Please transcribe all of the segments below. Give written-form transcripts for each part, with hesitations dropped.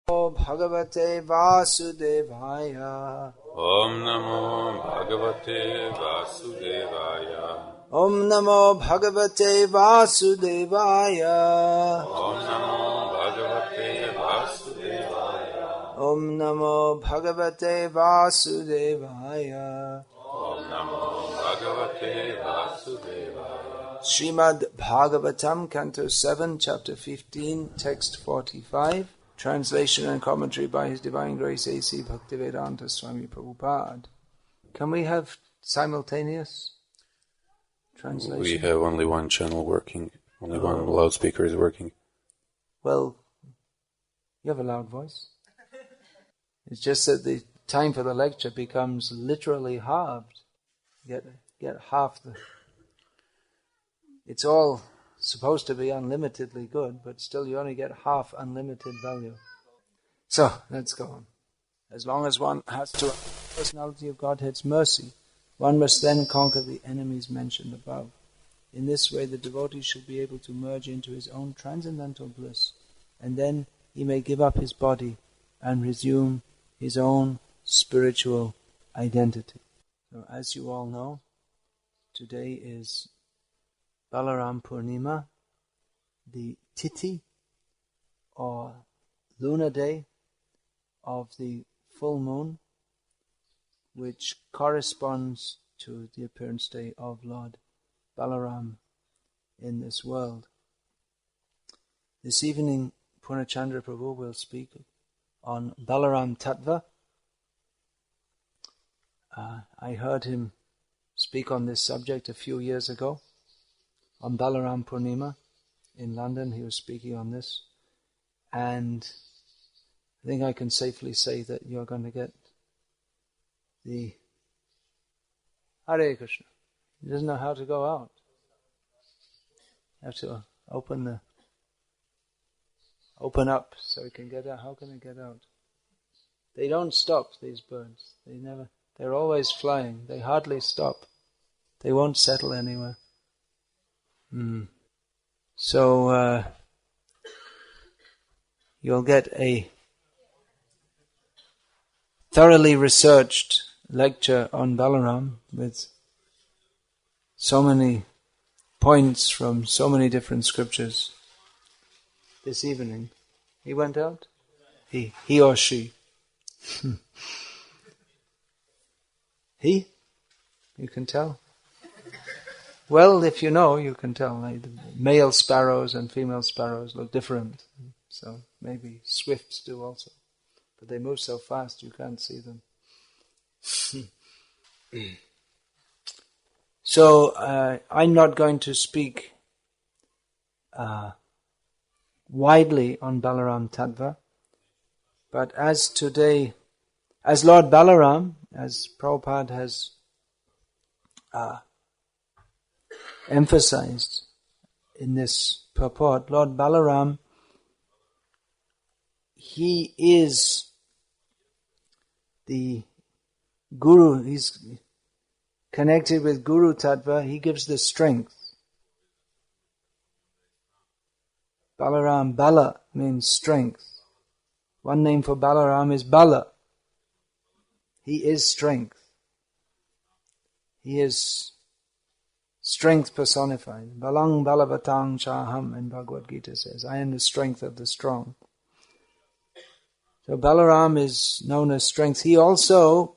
Bhagavate Vasudevaya. Om Namo Bhagavate Vasudevaya. Om Namo Bhagavate Vasudevaya. Om Namo Bhagavate Vasudevaya. Om Namo Bhagavate Vasudevaya. Om Namo Bhagavate Vasudevaya. Srimad Bhagavatam, Canto 7, Chapter 15, Text 45. Translation and commentary by His Divine Grace A.C. Bhaktivedanta Swami Prabhupada. Can we have simultaneous translation? We have only one channel working. Only one loudspeaker is working. Well, you have a loud voice. It's just that the time for the lecture becomes literally halved. Get half the... It's all supposed to be unlimitedly good, but still you only get half unlimited value. So, let's go on. As long as one has to have the personality of Godhead's mercy, one must then conquer the enemies mentioned above. In this way, the devotee should be able to merge into his own transcendental bliss, and then he may give up his body and resume his own spiritual identity. So, as you all know, today is Balaram Purnima, the Tithi or lunar day of the full moon, which corresponds to the appearance day of Lord Balaram in this world. This evening, Purnachandra Prabhu will speak on Balaram Tattva. I heard him speak on this subject a few years ago. On Balaram Purnima in London, he was speaking on this. And I think I can safely say that you're going to get the Hare Krishna. He doesn't know how to go out. You have to open up so he can get out. How can he get out? They don't stop, these birds. They're always flying. They hardly stop. They won't settle anywhere. So, you'll get a thoroughly researched lecture on Balaram with so many points from so many different scriptures this evening. He went out? He or she? He? You can tell? Well, if you know, you can tell. Like, the male sparrows and female sparrows look different. So maybe swifts do also. But they move so fast you can't see them. So I'm not going to speak widely on Balaram Tattva. But as Lord Balaram, as Prabhupada has emphasized in this purport, Lord Balaram, he is the Guru. He's connected with Guru Tattva. He gives the strength. Balaram, Bala means strength. One name for Balaram is Bala. He is strength. He is strength personified. Balang balavatang chaham, in Bhagavad Gita says, I am the strength of the strong. So Balaram is known as strength. He also,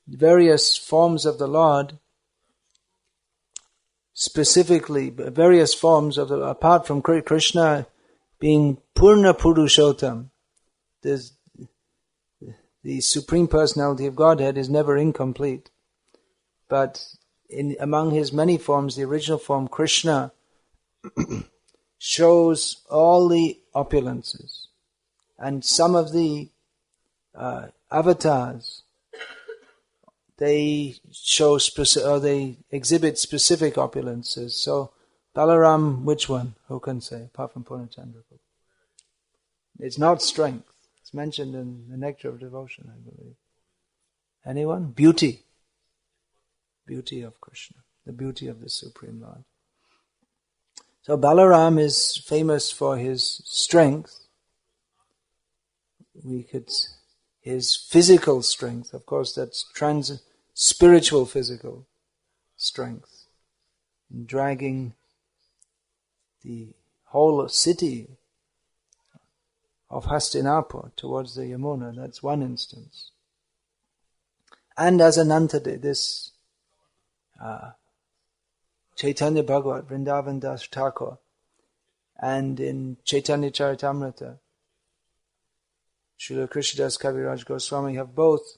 various forms of the Lord, specifically, various forms of apart from Krishna being Purna Purushottam, the Supreme Personality of Godhead is never incomplete. But among his many forms, the original form, Krishna, shows all the opulences. And some of the avatars, they show they exhibit specific opulences. So Balaram, which one? Who can say? Apart from Purnachandra. It's not strength. It's mentioned in the Nectar of Devotion, I believe. Anyone? Beauty. Beauty of Krishna. The beauty of the Supreme Lord. So Balaram is famous for his strength, his physical strength, of course that's spiritual physical strength, dragging the whole city of Hastinapur towards the Yamuna. That's one instance. And as Anantadev, this Chaitanya Bhagavat, Vrindavan Das Thakur, and in Chaitanya Charitamrita, Srila Krishnadas Kaviraj Goswami have both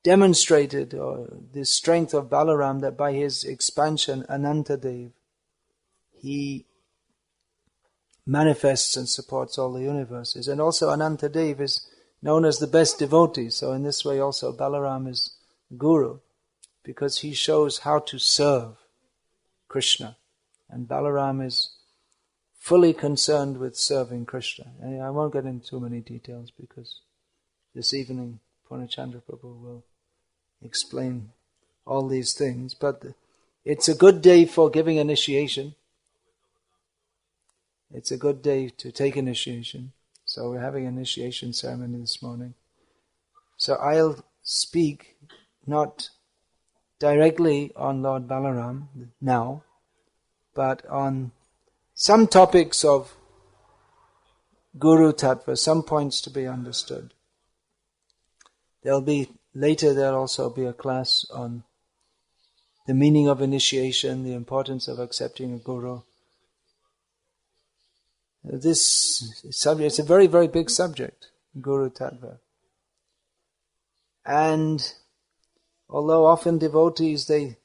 demonstrated the strength of Balaram, that by his expansion, Anantadev, he manifests and supports all the universes. And also Anantadev is known as the best devotee, so in this way also Balaram is Guru, because he shows how to serve Krishna. And Balaram is fully concerned with serving Krishna. And I won't get into too many details because this evening Purnachandra Prabhu will explain all these things. But it's a good day for giving initiation. It's a good day to take initiation. So we're having an initiation ceremony this morning. So I'll speak not directly on Lord Balaram now, but on some topics of Guru Tattva, some points to be understood. There'll also be a class on the meaning of initiation, the importance of accepting a Guru. This subject, it's a very, very big subject, Guru Tattva. And although often devotees, they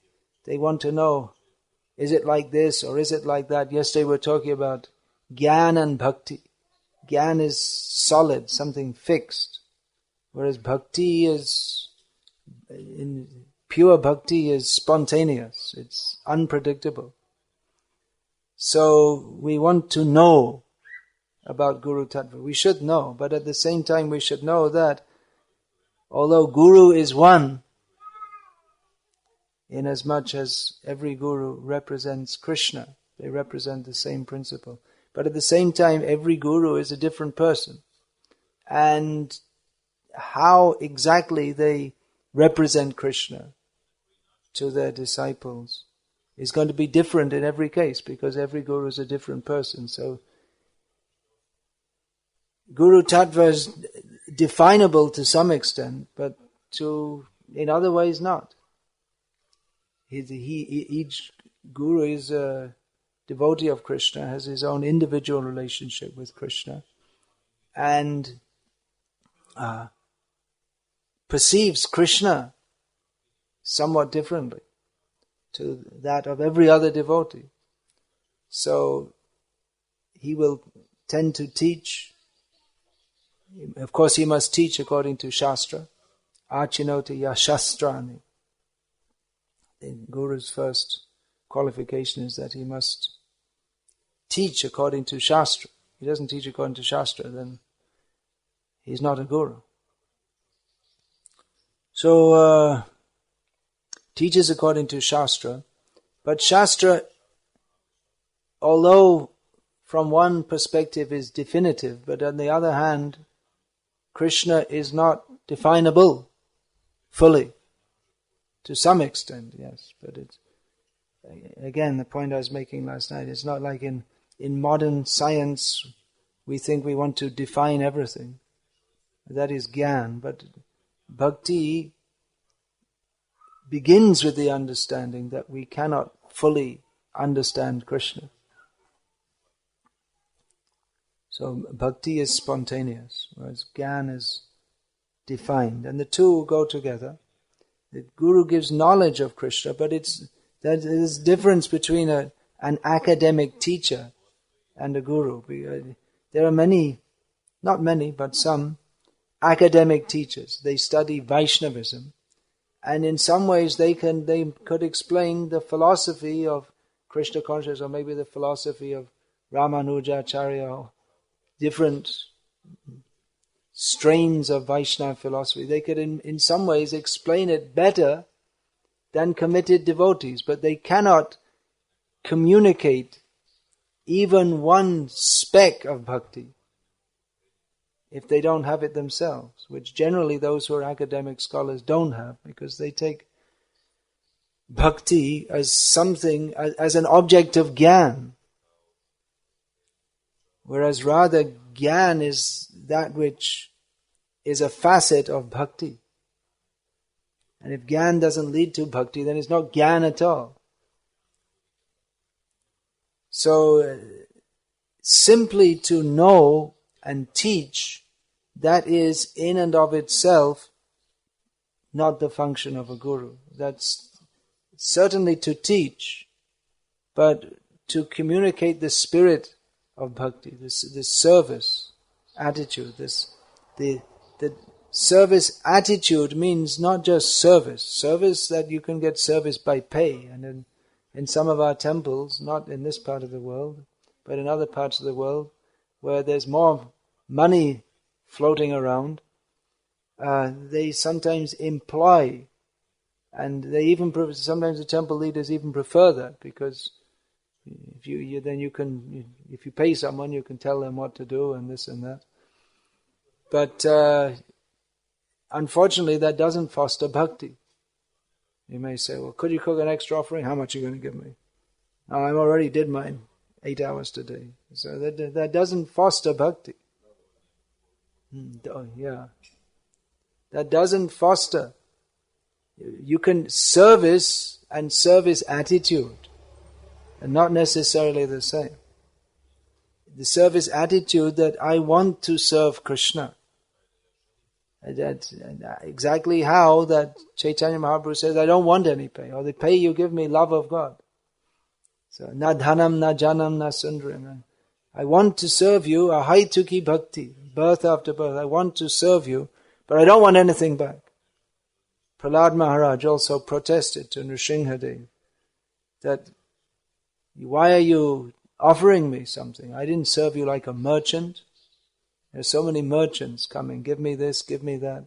want to know, is it like this or is it like that? Yesterday we were talking about Gyan and Bhakti. Gyan is solid, something fixed. Whereas Bhakti pure Bhakti is spontaneous. It's unpredictable. So we want to know about Guru Tattva. We should know, but at the same time we should know that although Guru is one, inasmuch as every Guru represents Krishna, they represent the same principle. But at the same time, every Guru is a different person. And how exactly they represent Krishna to their disciples is going to be different in every case, because every Guru is a different person. So Guru Tattva is definable to some extent, but in other ways not. Each Guru is a devotee of Krishna, has his own individual relationship with Krishna, and perceives Krishna somewhat differently to that of every other devotee. So he will tend to teach. Of course, he must teach according to Shastra. Achinoti yashastrani. The Guru's first qualification is that he must teach according to Shastra. If he doesn't teach according to Shastra, then he's not a Guru. So, teaches according to Shastra, but Shastra, although from one perspective is definitive, but on the other hand, Krishna is not definable fully. To some extent, yes, but it's, again, the point I was making last night, it's not like in modern science we think we want to define everything. That is Gyan, but Bhakti begins with the understanding that we cannot fully understand Krishna. So Bhakti is spontaneous, whereas Gyan is defined, and the two go together. The Guru gives knowledge of Krishna, but there's a difference between an academic teacher and a Guru. There are not many, but some academic teachers. They study Vaishnavism, and in some ways they could explain the philosophy of Krishna consciousness, or maybe the philosophy of Ramanujacharya, or different strains of Vaishnava philosophy. They could in some ways explain it better than committed devotees, but they cannot communicate even one speck of bhakti. if they don't have it themselves, which generally those who are academic scholars don't have, because they take bhakti as something, as an object of gyan. Whereas rather gyan is that which is a facet of bhakti. And if gyan doesn't lead to bhakti, then it's not gyan at all. So, simply to know and teach, that is in and of itself not the function of a guru. That's certainly to teach, but to communicate the spirit of bhakti, this service attitude, the service attitude means not just service that you can get service by pay, and in some of our temples, not in this part of the world, but in other parts of the world, where there's more money floating around, they sometimes imply, and they even sometimes the temple leaders even prefer that, because if you pay someone, you can tell them what to do and this and that. But unfortunately, that doesn't foster bhakti. You may say, well, could you cook an extra offering? How much are you going to give me? No, I already did mine 8 hours today. So that doesn't foster bhakti. Yeah. That doesn't foster. You can service and service attitude are not necessarily the same. The service attitude that I want to serve Krishna. That's exactly how that Chaitanya Mahaprabhu says, I don't want any pay. Or the pay you give me, love of God. So, na dhanam, na janam, na sundaram. I want to serve you, ahaituki bhakti, birth after birth. I want to serve you, but I don't want anything back. Prahlad Maharaj also protested to Nrsimhadev that, why are you offering me something? I didn't serve you like a merchant. There's so many merchants coming, give me this, give me that.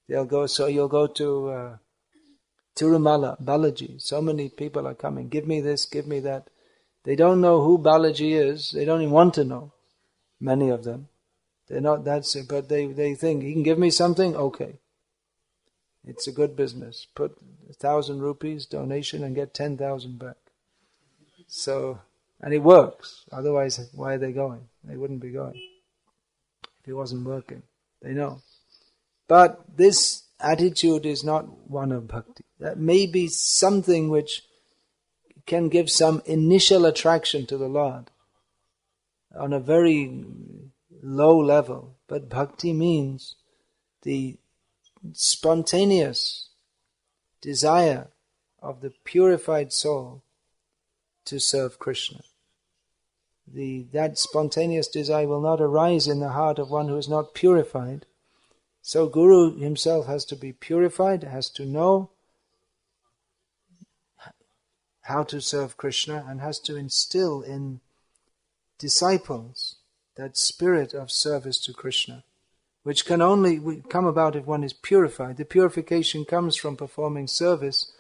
You'll go to Tirumala, Balaji. So many people are coming, give me this, give me that. They don't know who Balaji is. They don't even want to know. Many of them. They're not that sick, but they think, he can give me something? Okay. It's a good business. Put 1,000 rupees donation and get 10,000 back. So, and it works. Otherwise, why are they going? They wouldn't be going if it wasn't working. They know. But this attitude is not one of bhakti. That may be something which can give some initial attraction to the Lord on a very low level. But bhakti means the spontaneous desire of the purified soul to serve Krishna. That spontaneous desire will not arise in the heart of one who is not purified. So Guru himself has to be purified, has to know how to serve Krishna, and has to instill in disciples that spirit of service to Krishna, which can only come about if one is purified. The purification comes from performing service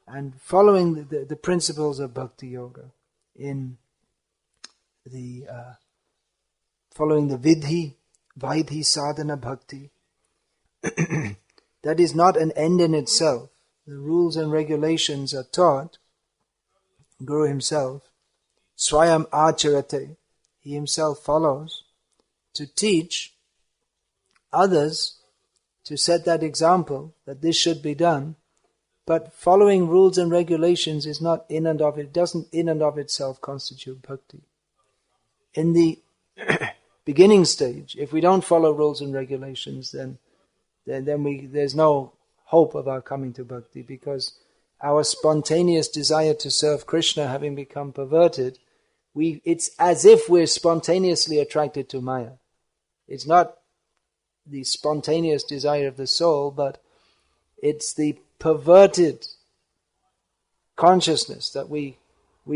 and following the principles of Bhakti Yoga, in following the Vaidhi sadhana bhakti. That is not an end in itself. The rules and regulations are taught. Guru himself, Swayam acharate, he himself follows, to teach others, to set that example, that this should be done. But following rules and regulations is not in and of it, doesn't in and of itself constitute bhakti. In the beginning stage, if we don't follow rules and regulations, then there's no hope of our coming to bhakti, because our spontaneous desire to serve Krishna having become perverted, it's as if we're spontaneously attracted to Maya. It's not the spontaneous desire of the soul, but it's the perverted consciousness that we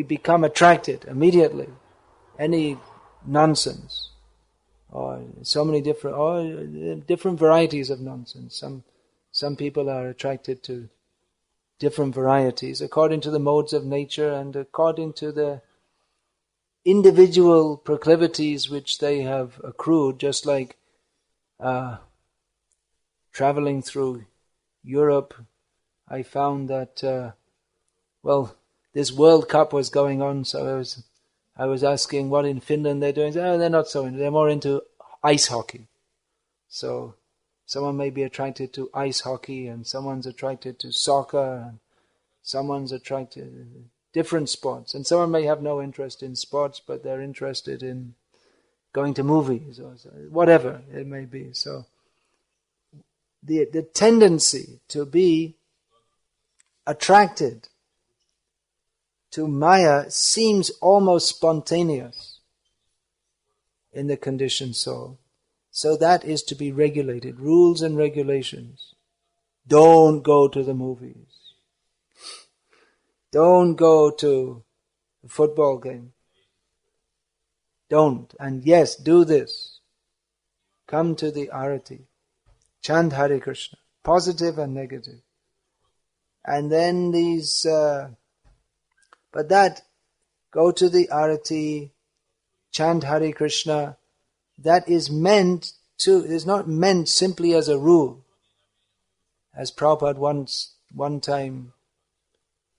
become attracted immediately. Any nonsense, or so many different varieties of nonsense. Some people are attracted to different varieties according to the modes of nature and according to the individual proclivities which they have accrued, just like traveling through Europe, I found that, this World Cup was going on, so I was asking what in Finland they're doing. Oh, they're not so into, they're more into ice hockey. So someone may be attracted to ice hockey, and someone's attracted to soccer, and someone's attracted to different sports. And someone may have no interest in sports, but they're interested in going to movies or whatever it may be. So the tendency to be attracted to Maya seems almost spontaneous in the conditioned soul. So that is to be regulated. Rules and regulations. Don't go to the movies. Don't go to a football game. Don't. And yes, do this. Come to the arati. Chant Hare Krishna. Positive and negative. And then go to the arati, chant Hare Krishna. That is not meant simply as a rule. As Prabhupada one time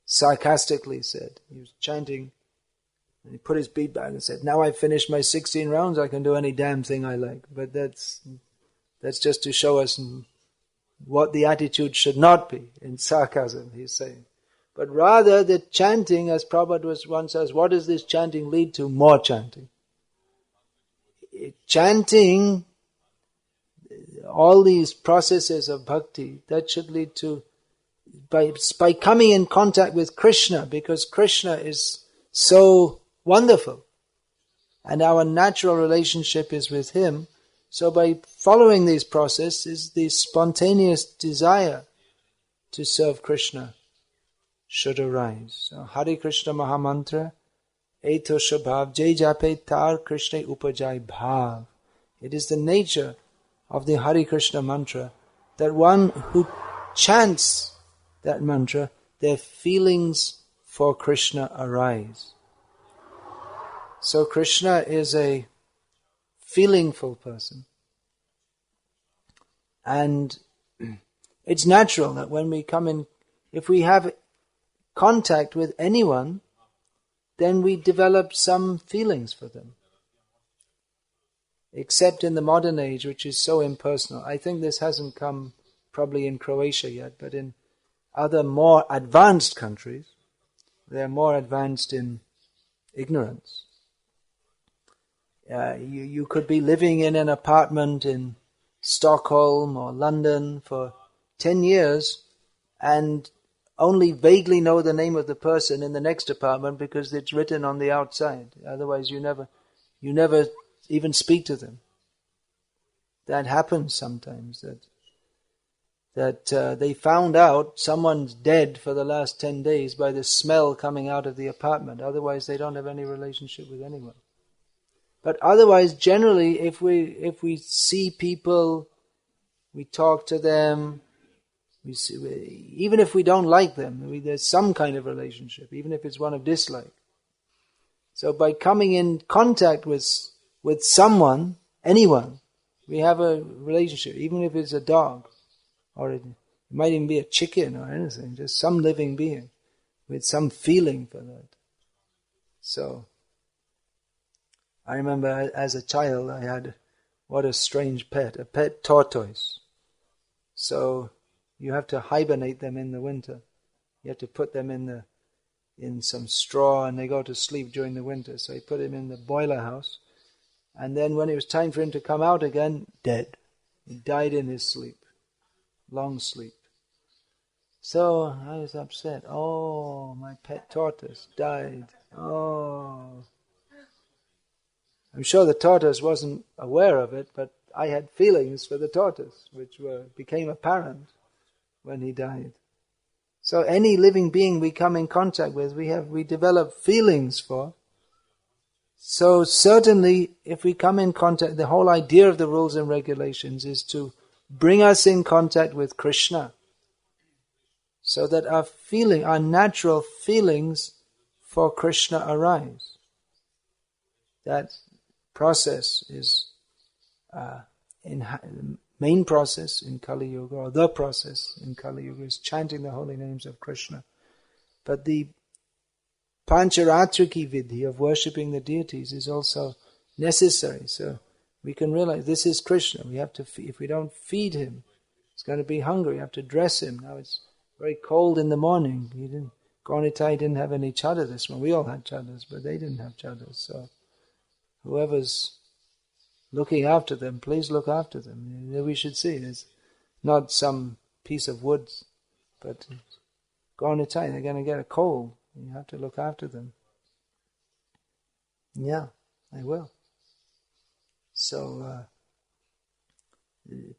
sarcastically said, he was chanting, and he put his bead back and said, now I've finished my 16 rounds, I can do any damn thing I like. But that's just to show us what the attitude should not be, in sarcasm, he's saying. But rather the chanting, as Prabhupada once says, what does this chanting lead to? More chanting. Chanting, all these processes of bhakti, that should lead to, by coming in contact with Krishna, because Krishna is so wonderful, and our natural relationship is with Him. So by following these processes, the spontaneous desire to serve Krishna should arise. So, Hare Krishna Mahamantra, Eto Shabhav, Jai Jape Tar Krishna Upajai Bhav. It is the nature of the Hare Krishna mantra that one who chants that mantra, their feelings for Krishna arise. So Krishna is a feelingful person. And it's natural that when we come in, if we have contact with anyone, then we develop some feelings for them. Except in the modern age, which is so impersonal. I think this hasn't come probably in Croatia yet, but in other more advanced countries, they're more advanced in ignorance. You could be living in an apartment in Stockholm or London for 10 years and only vaguely know the name of the person in the next apartment because it's written on the outside. Otherwise you never even speak to them. That happens sometimes, that they found out someone's dead for the last 10 days by the smell coming out of the apartment. Otherwise they don't have any relationship with anyone. But otherwise, generally, if we see people, we talk to them, even if we don't like them, there's some kind of relationship, even if it's one of dislike. So by coming in contact with someone, anyone, we have a relationship, even if it's a dog, or it might even be a chicken or anything, just some living being with some feeling for that. So I remember as a child I had, what a strange pet, a pet tortoise. So you have to hibernate them in the winter. You have to put them in some straw and they go to sleep during the winter. So he put him in the boiler house. And then when it was time for him to come out again, dead. He died in his sleep. Long sleep. So I was upset. Oh, my pet tortoise died. Oh. I'm sure the tortoise wasn't aware of it, but I had feelings for the tortoise, which became apparent when he died. So any living being we come in contact with, we develop feelings for. So certainly, if we come in contact, the whole idea of the rules and regulations is to bring us in contact with Krishna, so that our natural feelings for Krishna arise. That process is the main process in Kali Yuga, or the process in Kali Yuga, is chanting the holy names of Krishna. But the Pancharatriki Vidhi of worshipping the deities is also necessary. So we can realize this is Krishna. We have to, if we don't feed him, he's going to be hungry. We have to dress him. Now it's very cold in the morning. Gaunitai didn't have any chadar this morning. We all had chadars, but they didn't have chadars. So whoever's looking after them, please look after them. We should see it's not some piece of wood, but Gaunitai, they're going to get a cold. You have to look after them. Yeah, they will. So,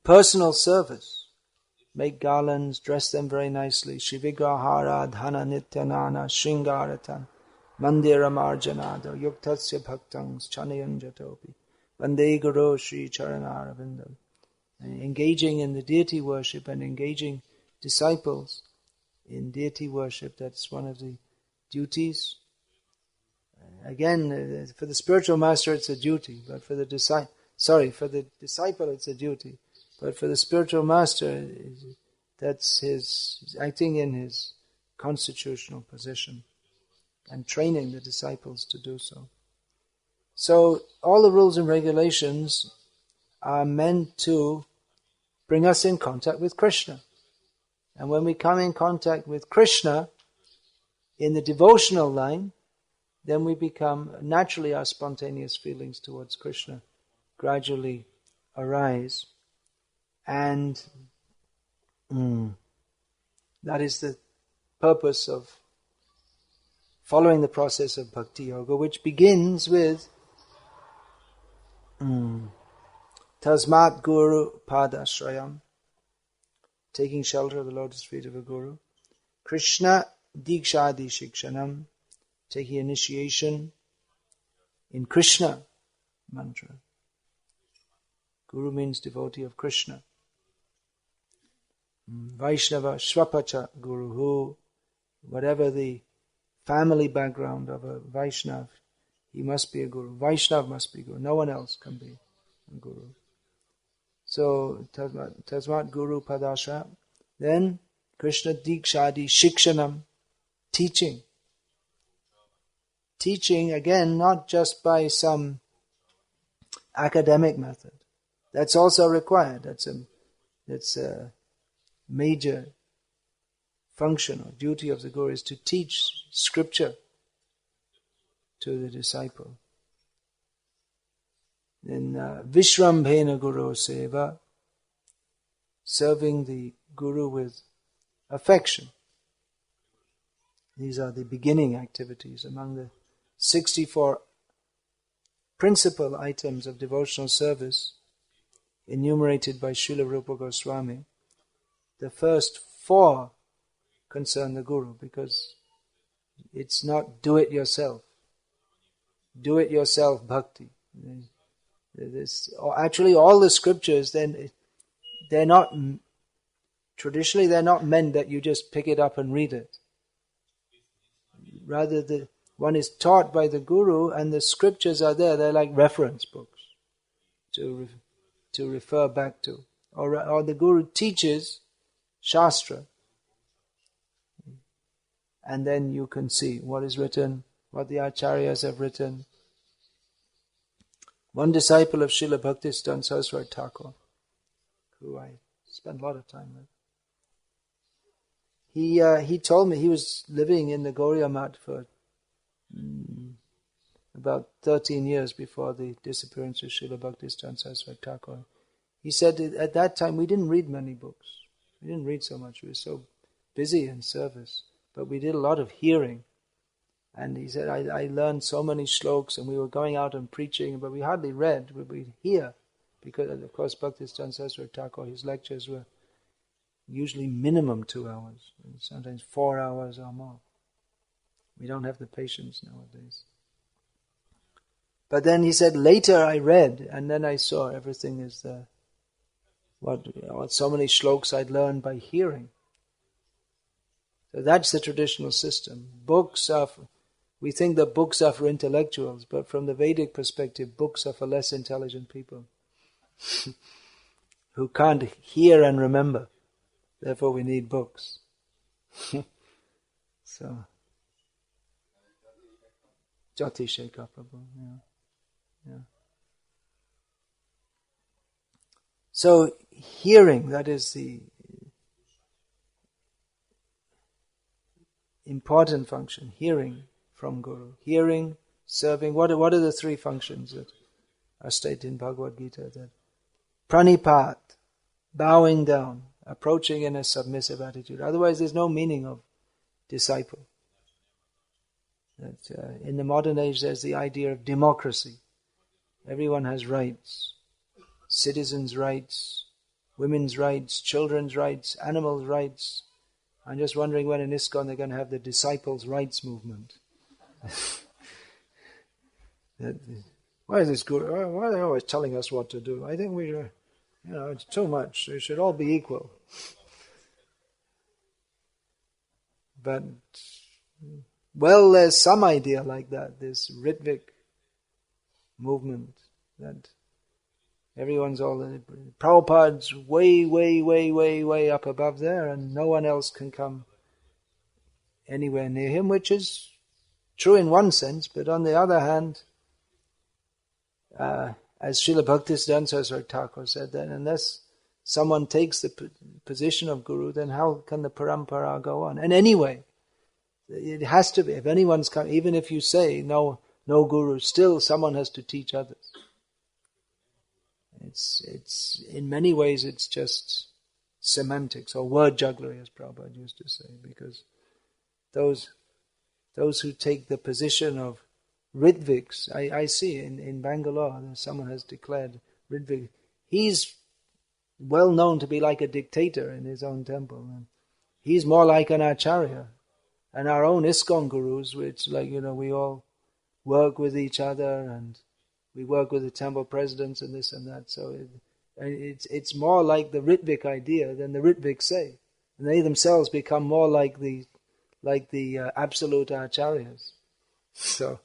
personal service. Make garlands, dress them very nicely. Shivigrahara dhana nityanana shringaratan mandira marjanada yuktasya bhaktangs chanayanjatopi vande guru shri charanaravindam. Engaging in the deity worship and engaging disciples in deity worship, that's one of the duties. Again, for the spiritual master it's a duty, but for the disciple it's a duty. But for the spiritual master, that's his acting in his constitutional position and training the disciples to do so. So all the rules and regulations are meant to bring us in contact with Krishna. And when we come in contact with Krishna in the devotional line, then we become, naturally our spontaneous feelings towards Krishna gradually arise. And that is the purpose of following the process of Bhakti Yoga, which begins with Tasmat Guru Padashrayam, taking shelter of the lotus feet of a guru. Krishna Dikshadi Shikshanam, taking initiation in Krishna mantra. Guru means devotee of Krishna. Vaishnava Shvapacha Guruhu, whatever the family background of a Vaishnav, he must be a Guru. Vaishnav must be Guru. No one else can be a Guru. So, Tasmat Guru Padasha. Then, Krishna Dikshadi Shikshanam, teaching. Teaching, again, not just by some academic method. That's also required. That's a major function or duty of the Guru, is to teach scripture to the disciple. Then Vishrambhena Guru Seva, serving the Guru with affection. These are the beginning activities among the 64 principal items of devotional service enumerated by Srila Rupa Goswami. The first 4 concern the Guru, because it's not do it yourself. Do it yourself bhakti. Actually, all the scriptures, they're not meant that you just pick it up and read it. Rather, one is taught by the Guru, and the scriptures are there. They're like reference books to refer back to. Or the Guru teaches Shastra, and then you can see what is written, what the Acharyas have written. One disciple of Srila Bhaktisiddhanta Saraswati Thakur, who I spent a lot of time with, he told me he was living in the Gauriya Math for about 13 years before the disappearance of Srila Bhaktisiddhanta Saraswati Thakur. He said at that time we didn't read many books. We didn't read so much. We were so busy in service. But we did a lot of hearing. And he said, I learned so many shlokas, and we were going out and preaching, but we hardly read, but we'd hear. Because, of course, Bhaktisiddhanta Saraswati Thakur, his lectures were usually minimum 2 hours, and sometimes 4 hours or more. We don't have the patience nowadays. But then he said, later I read, and then I saw everything is so many shlokas I'd learned by hearing. So that's the traditional system. We think that books are for intellectuals, but from the Vedic perspective, books are for less intelligent people. who can't hear and remember. Therefore we need books. So, Jati Shekhar Prabhu, yeah. So, hearing, that is the important function, hearing from Guru. Hearing, serving, what are the three functions that are stated in Bhagavad Gita? That pranipat, bowing down, approaching in a submissive attitude. Otherwise there's no meaning of disciple. That, in the modern age there's the idea of democracy. Everyone has rights. Citizens' rights, women's rights, children's rights, animals' rights. I'm just wondering when in ISKCON they're going to have the disciples' rights movement. Why is this Guru? Why are they always telling us what to do? I think it's too much. We should all be equal. But, well, there's some idea like that, this Ritvik movement, that everyone's all, Prabhupada's way up above there, and no one else can come anywhere near him, which is true in one sense, but on the other hand, as Srila Bhaktisiddhanta Saraswati Thakur said, that unless someone takes the position of Guru, then how can the parampara go on? And anyway, it has to be, if anyone's come, even if you say no Guru, still someone has to teach others. It's in many ways it's just semantics or word jugglery, as Prabhupada used to say, because those who take the position of Ritviks, I see in Bangalore, someone has declared Ritvik. He's well known to be like a dictator in his own temple. And he's more like an acharya. And our own ISKCON gurus, which we all work with each other and we work with the temple presidents and this and that. So it's more like the Ritvik idea than the Ritviks say. And they themselves become more like the absolute acharyas. So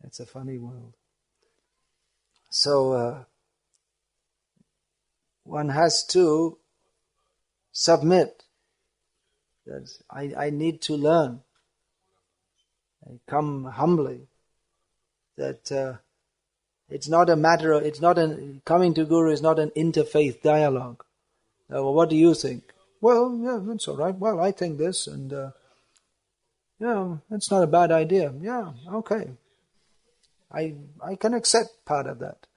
it's a funny world. So one has to submit. That I need to learn. I come humbly. That it's not a matter of, coming to Guru is not an interfaith dialogue. Well, what do you think? Well, yeah, that's all right. Well, I think this, and that's not a bad idea. Yeah, okay. I can accept part of that.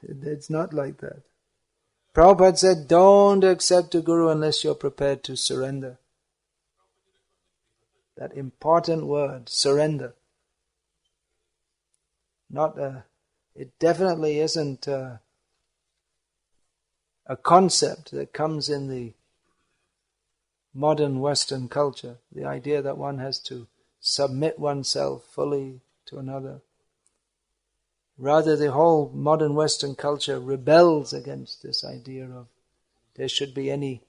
It's not like that. Prabhupada said, don't accept a Guru unless you're prepared to surrender. That important word, surrender. It definitely isn't a concept that comes in the modern Western culture. The idea that one has to submit oneself fully to another. Rather, the whole modern Western culture rebels against this idea of there should be any,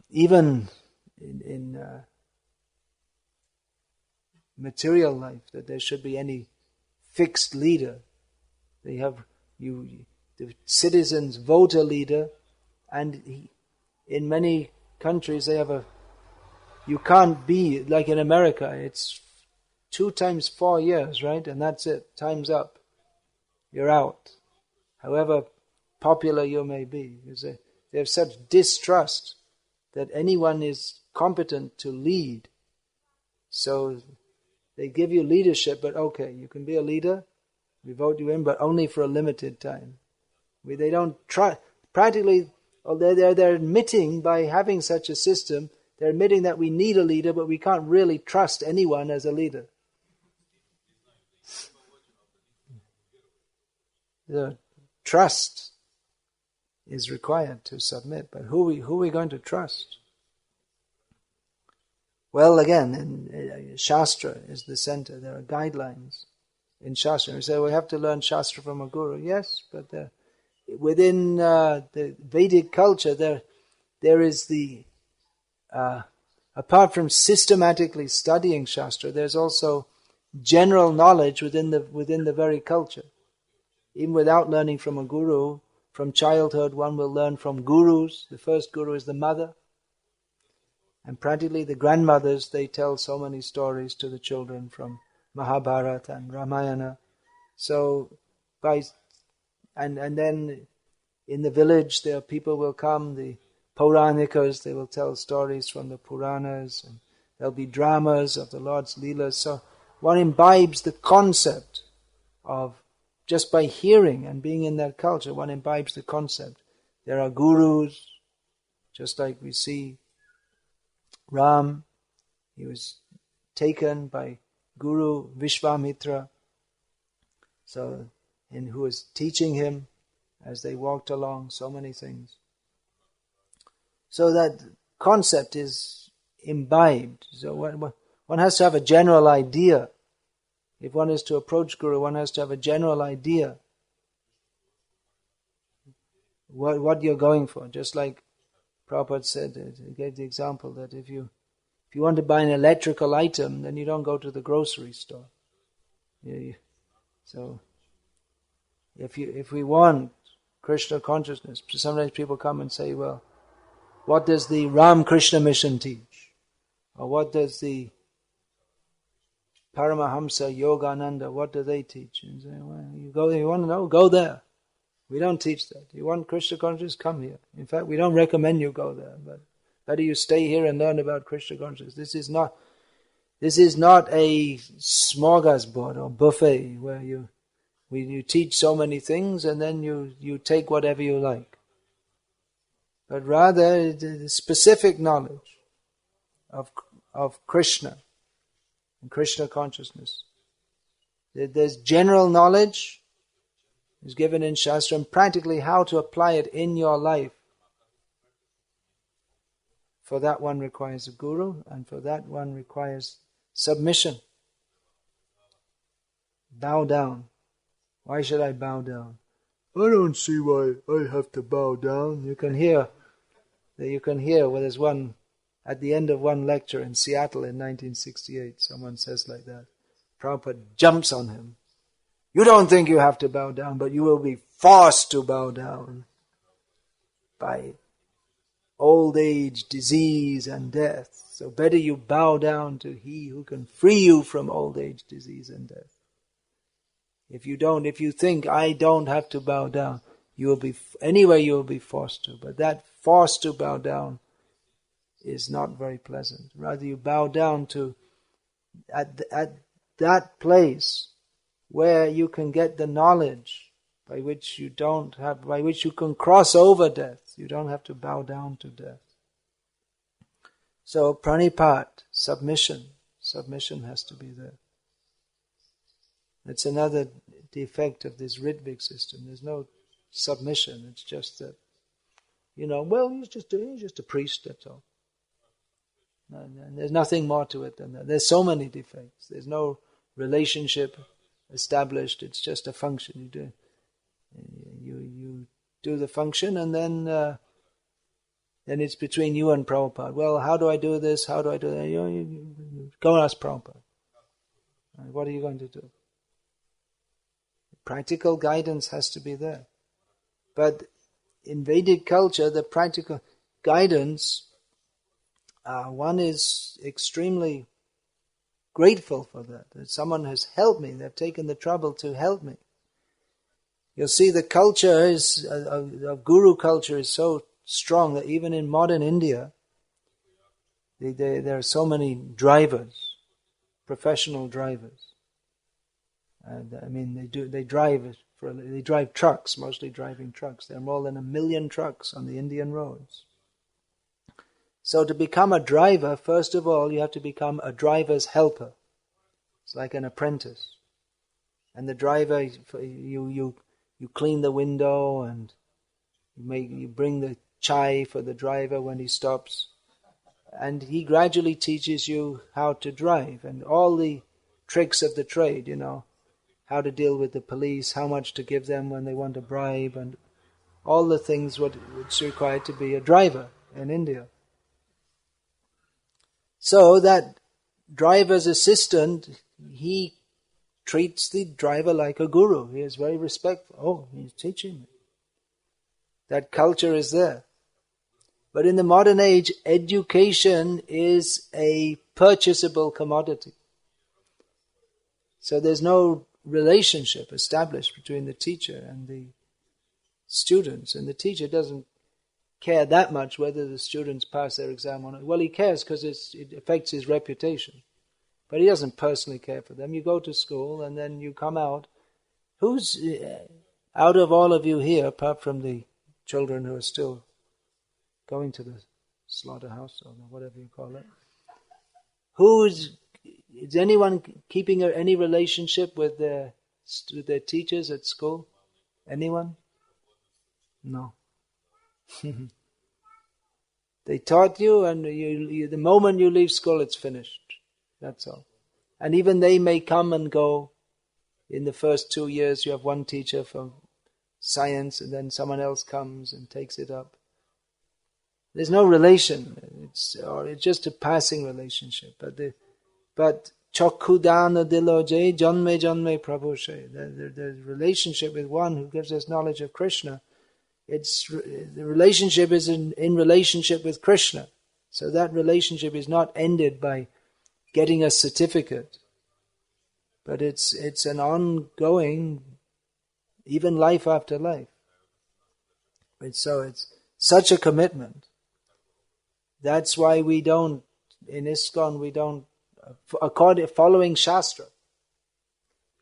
even in material life, that there should be any fixed leader. The citizens vote a leader, and in many countries they have you can't be, like in America, it's 2 times 4 years, right? And that's it. Time's up. You're out. However popular you may be. They have such distrust that anyone is competent to lead. So they give you leadership, but okay, you can be a leader. We vote you in, but only for a limited time. They don't try. Practically, they're admitting by having such a system, they're admitting that we need a leader, but we can't really trust anyone as a leader. The trust is required to submit, but who are we going to trust? Well, again, in Shastra is the center. There are guidelines in Shastra. We say we have to learn Shastra from a Guru. Yes, but within the Vedic culture, there is the apart from systematically studying Shastra, there's also general knowledge within the very culture. even without learning from a guru, from childhood one will learn from gurus. The first guru is the mother. And practically the grandmothers, they tell so many stories to the children from Mahabharata and Ramayana. So, and then in the village there people will come, the Pauranikas, they will tell stories from the Puranas, and there'll be dramas of the Lord's Leelas. So one imbibes the concept of, just by hearing and being in that culture, one imbibes the concept. There are gurus, just like we see Ram, he was taken by Guru Vishwamitra, and who was teaching him as they walked along, so many things. So that concept is imbibed. So one has to have a general idea. If one is to approach Guru, one has to have a general idea what you're going for. Just like Prabhupada said, he gave the example that if you want to buy an electrical item, then you don't go to the grocery store. So if we want Krishna consciousness, sometimes people come and say, well, what does the Ram Krishna mission teach? Or what does the Paramahamsa Yogananda, what do they teach? And say, well, you want to know? Go there. We don't teach that. You want Krishna consciousness? Come here. In fact, we don't recommend you go there, but better you stay here and learn about Krishna consciousness. This is not a smorgasbord or buffet where you teach so many things and then you take whatever you like. But rather the specific knowledge of Krishna and Krishna consciousness. There's general knowledge is given in Shastra, and practically how to apply it in your life. For that one requires a guru, and for that one requires submission. Bow down. Why should I bow down? I don't see why I have to bow down. You can hear where there's one, at the end of one lecture in Seattle in 1968, someone says like that. Prabhupada jumps on him. You don't think you have to bow down, but you will be forced to bow down by old age, disease and death. So better you bow down to He who can free you from old age, disease and death. If you think I don't have to bow down, you will be forced to. But that force to bow down is not very pleasant. Rather you bow down to at that place where you can get the knowledge by which you can cross over death. You don't have to bow down to death. So pranipat, submission has to be there. It's another defect of this Ritvik system. There's no submission. It's just that, he's just a priest, that's all. And there's nothing more to it than that. There's so many defects. There's no relationship established. It's just a function. You do the function, and then it's between you and Prabhupada. Well, how do I do this? How do I do that? You go and ask Prabhupada. What are you going to do? Practical guidance has to be there. But in Vedic culture, the practical guidance, one is extremely grateful for that someone has helped me. They've taken the trouble to help me. You'll see the culture of guru culture is so strong that even in modern India, there are so many drivers, professional drivers. And they drive trucks, mostly driving trucks. There are more than 1 million trucks on the Indian roads. So to become a driver, first of all, you have to become a driver's helper. It's like an apprentice. And the driver, you clean the window and you bring the chai for the driver when he stops. And he gradually teaches you how to drive and all the tricks of the trade, how to deal with the police, how much to give them when they want a bribe, and all the things which required to be a driver in India. So that driver's assistant, he treats the driver like a guru. He is very respectful. Oh, he's teaching me. That culture is there. But in the modern age, education is a purchasable commodity. So there's no relationship established between the teacher and the students. And the teacher doesn't care that much whether the students pass their exam or not. Well, he cares because it affects his reputation. But he doesn't personally care for them. You go to school and then you come out. Who's out of all of you here, apart from the children who are still going to the slaughterhouse or whatever you call it, is anyone keeping any relationship with their teachers at school? Anyone? No. They taught you, and the moment you leave school, it's finished. That's all. And even they may come and go. In the first 2 years, you have one teacher for science, and then someone else comes and takes it up. There's no relation. It's just a passing relationship. But Chokudana Diloje Janme Janme Prabhushe. The relationship with one who gives us knowledge of Krishna. The relationship is in relationship with Krishna. So that relationship is not ended by getting a certificate. But it's an ongoing, even life after life. It's such a commitment. That's why in ISKCON following Shastra,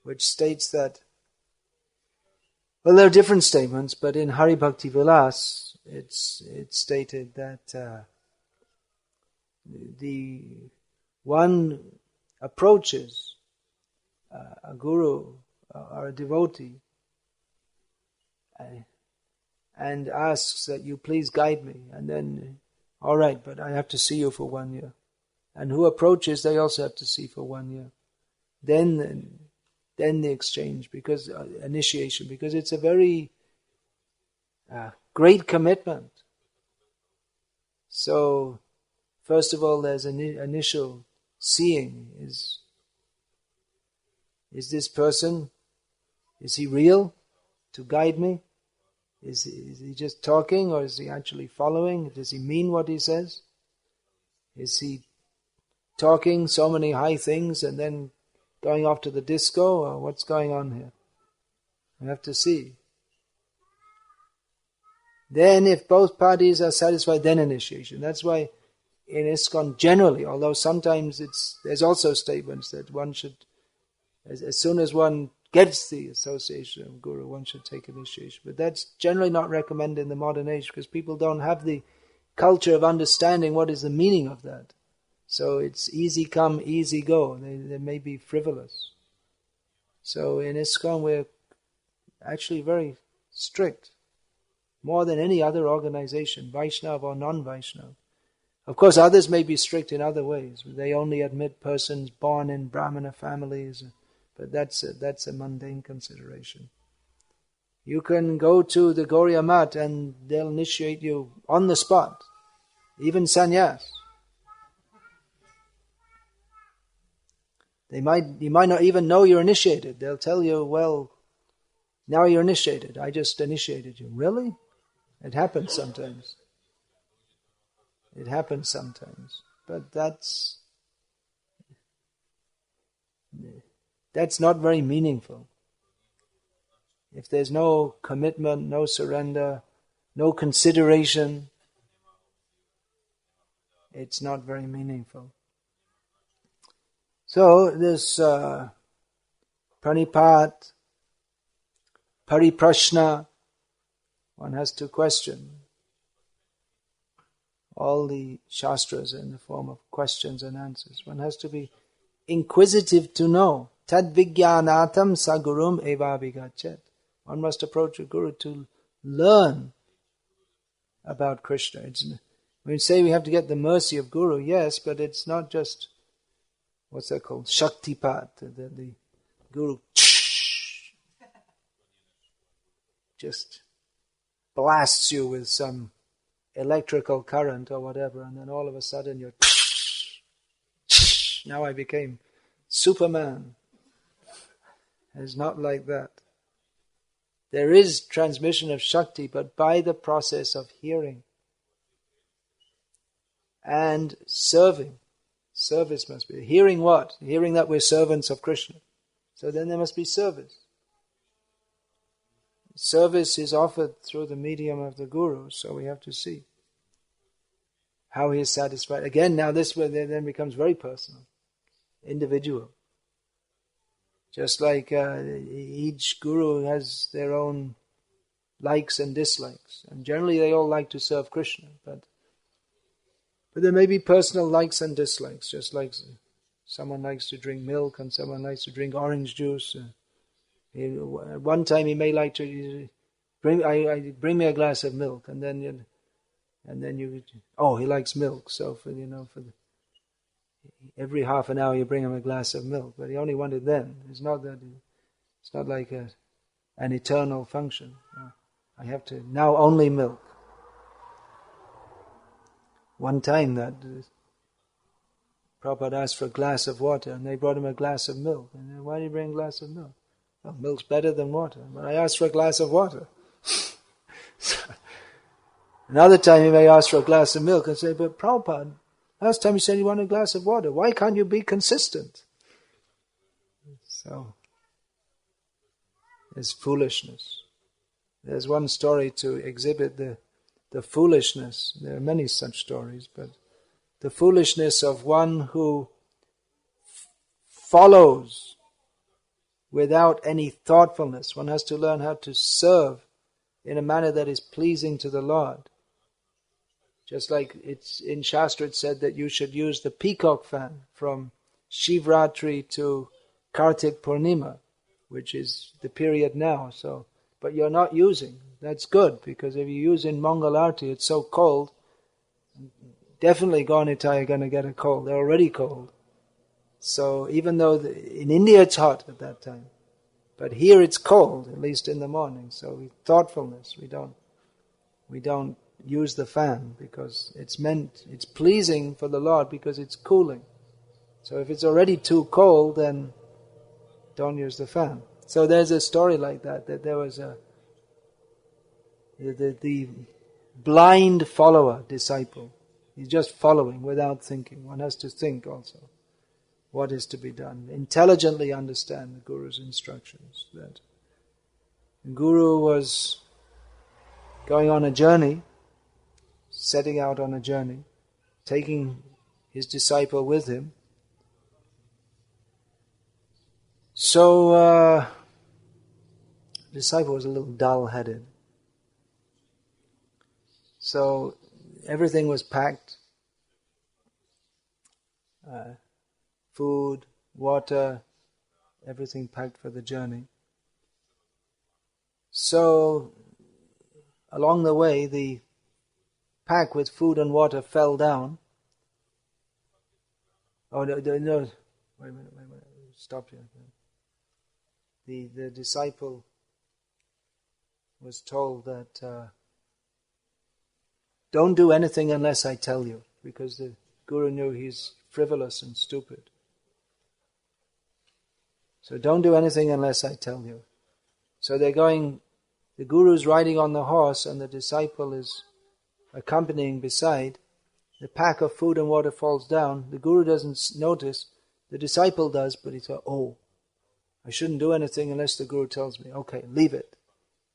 which states that, well, there are different statements, but in Hari Bhakti Vilas, it's stated that the one approaches a guru or a devotee and asks that you please guide me, and then, all right, but I have to see you for 1 year. And who approaches, they also have to see for 1 year. Then the exchange, initiation, because it's a very great commitment. So, first of all, there's an initial seeing. Is this person, is he real to guide me? Is he just talking, or is he actually following? Does he mean what he says? Is he talking so many high things and then going off to the disco, or what's going on here? We have to see. Then if both parties are satisfied, then initiation. That's why in ISKCON generally, although sometimes there's also statements that one should, as soon as one gets the association of Guru, one should take initiation. But that's generally not recommended in the modern age because people don't have the culture of understanding what is the meaning of that. So it's easy come, easy go. They may be frivolous. So in ISKCON we're actually very strict, more than any other organization, Vaishnava or non-Vaishnava. Of course others may be strict in other ways. They only admit persons born in Brahmana families, but that's a mundane consideration. You can go to the Gauriya Mat and they'll initiate you on the spot, even sannyas. You might not even know you're initiated. They'll tell you, well, now you're initiated. I just initiated you. Really? It happens sometimes. But that's not very meaningful. If there's no commitment, no surrender, no consideration, it's not very meaningful. So this pranipat, pariprashna, one has to question. All the shastras are in the form of questions and answers. One has to be inquisitive to know. Tad vijnanatam sagurum eva vigachet. One must approach a guru to learn about Krishna. We say we have to get the mercy of Guru, yes, but it's not just, what's that called? Shaktipat. The Guru just blasts you with some electrical current or whatever, and then all of a sudden you're now I became Superman. It's not like that. There is transmission of Shakti, but by the process of hearing and serving. Service must be. Hearing what? Hearing that we're servants of Krishna. So then there must be service. Service is offered through the medium of the Guru, so we have to see how he is satisfied. Again, now this then becomes very personal, individual. Just like each Guru has their own likes and dislikes. And generally they all like to serve Krishna, but there may be personal likes and dislikes, just like someone likes to drink milk and someone likes to drink orange juice. At one time he may like to bring me a glass of milk, and then you he likes milk, so every half an hour you bring him a glass of milk, but he only wanted then. It's not like an eternal function. I have to now only milk. One time that Prabhupada asked for a glass of water, and they brought him a glass of milk. And then, why did you bring a glass of milk? Well, milk's better than water. But I asked for a glass of water. Another time he may ask for a glass of milk and say, but Prabhupada, last time you said you wanted a glass of water. Why can't you be consistent? So, there's foolishness. There's one story to exhibit the foolishness. There are many such stories, but the foolishness of one who follows without any thoughtfulness. One has to learn how to serve in a manner that is pleasing to the Lord. Just like it's in Shastra it said that you should use the peacock fan from Shivratri to Kartik Purnima, which is the period now. So, but you're not using. That's good, because if you use in Mangalarti, it's so cold. Definitely Gaunitai are going to get a cold. They're already cold. So even though in India it's hot at that time, but here it's cold, at least in the morning. So thoughtfulness, we don't use the fan because it's pleasing for the Lord because it's cooling. So if it's already too cold, then don't use the fan. So there's a story like that there was the blind follower, disciple. He's just following without thinking. One has to think also what is to be done. Intelligently understand the Guru's instructions. That the Guru was going on a journey, setting out on a journey, taking his disciple with him. So, the disciple was a little dull-headed. So, everything was packed. Food, water, everything packed for the journey. So, along the way, the pack with food and water fell down. Oh, no, wait a minute, stop here. The disciple was told that don't do anything unless I tell you, because the Guru knew he's frivolous and stupid. So don't do anything unless I tell you. So they're going, the Guru's riding on the horse and the disciple is accompanying beside. The pack of food and water falls down. The Guru doesn't notice. The disciple does, but he thought, I shouldn't do anything unless the Guru tells me. Okay, leave it.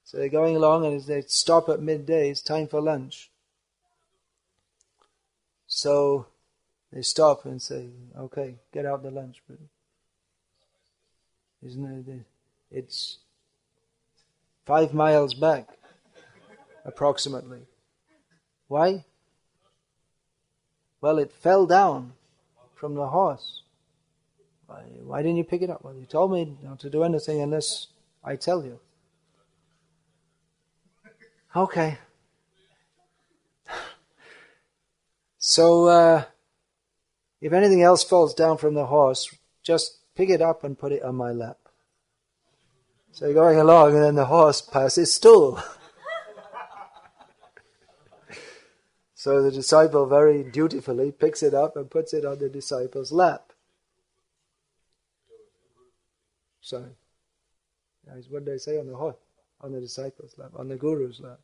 So they're going along, and as they stop at midday, it's time for lunch. So they stop and say, okay, get out the lunch. But it's 5 miles back, approximately. Why? Well, it fell down from the horse. Why didn't you pick it up? Well, you told me not to do anything unless I tell you. Okay. So, if anything else falls down from the horse, just pick it up and put it on my lap. So you're going along and then the horse passes stool. So the disciple very dutifully picks it up and puts it on the disciple's lap. Sorry. What did I say? On the horse, on the disciples' lap, on the Guru's lap.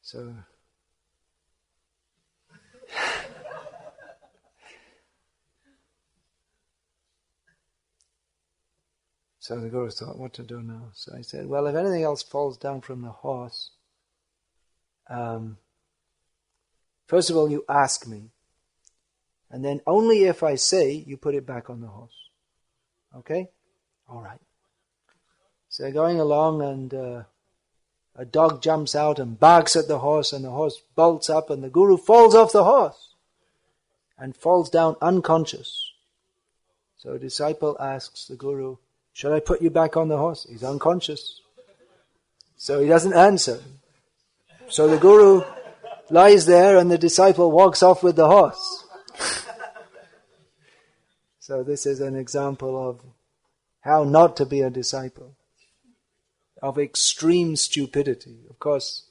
So so the Guru thought, what to do now? So I said, well, if anything else falls down from the horse, first of all, you ask me. And then only if I say, you put it back on the horse. Okay? All right. So they're going along and a dog jumps out and barks at the horse and the horse bolts up and the Guru falls off the horse and falls down unconscious. So a disciple asks the Guru, should I put you back on the horse? He's unconscious. So he doesn't answer. So the Guru lies there and the disciple walks off with the horse. So this is an example of how not to be a disciple, of extreme stupidity. Of course,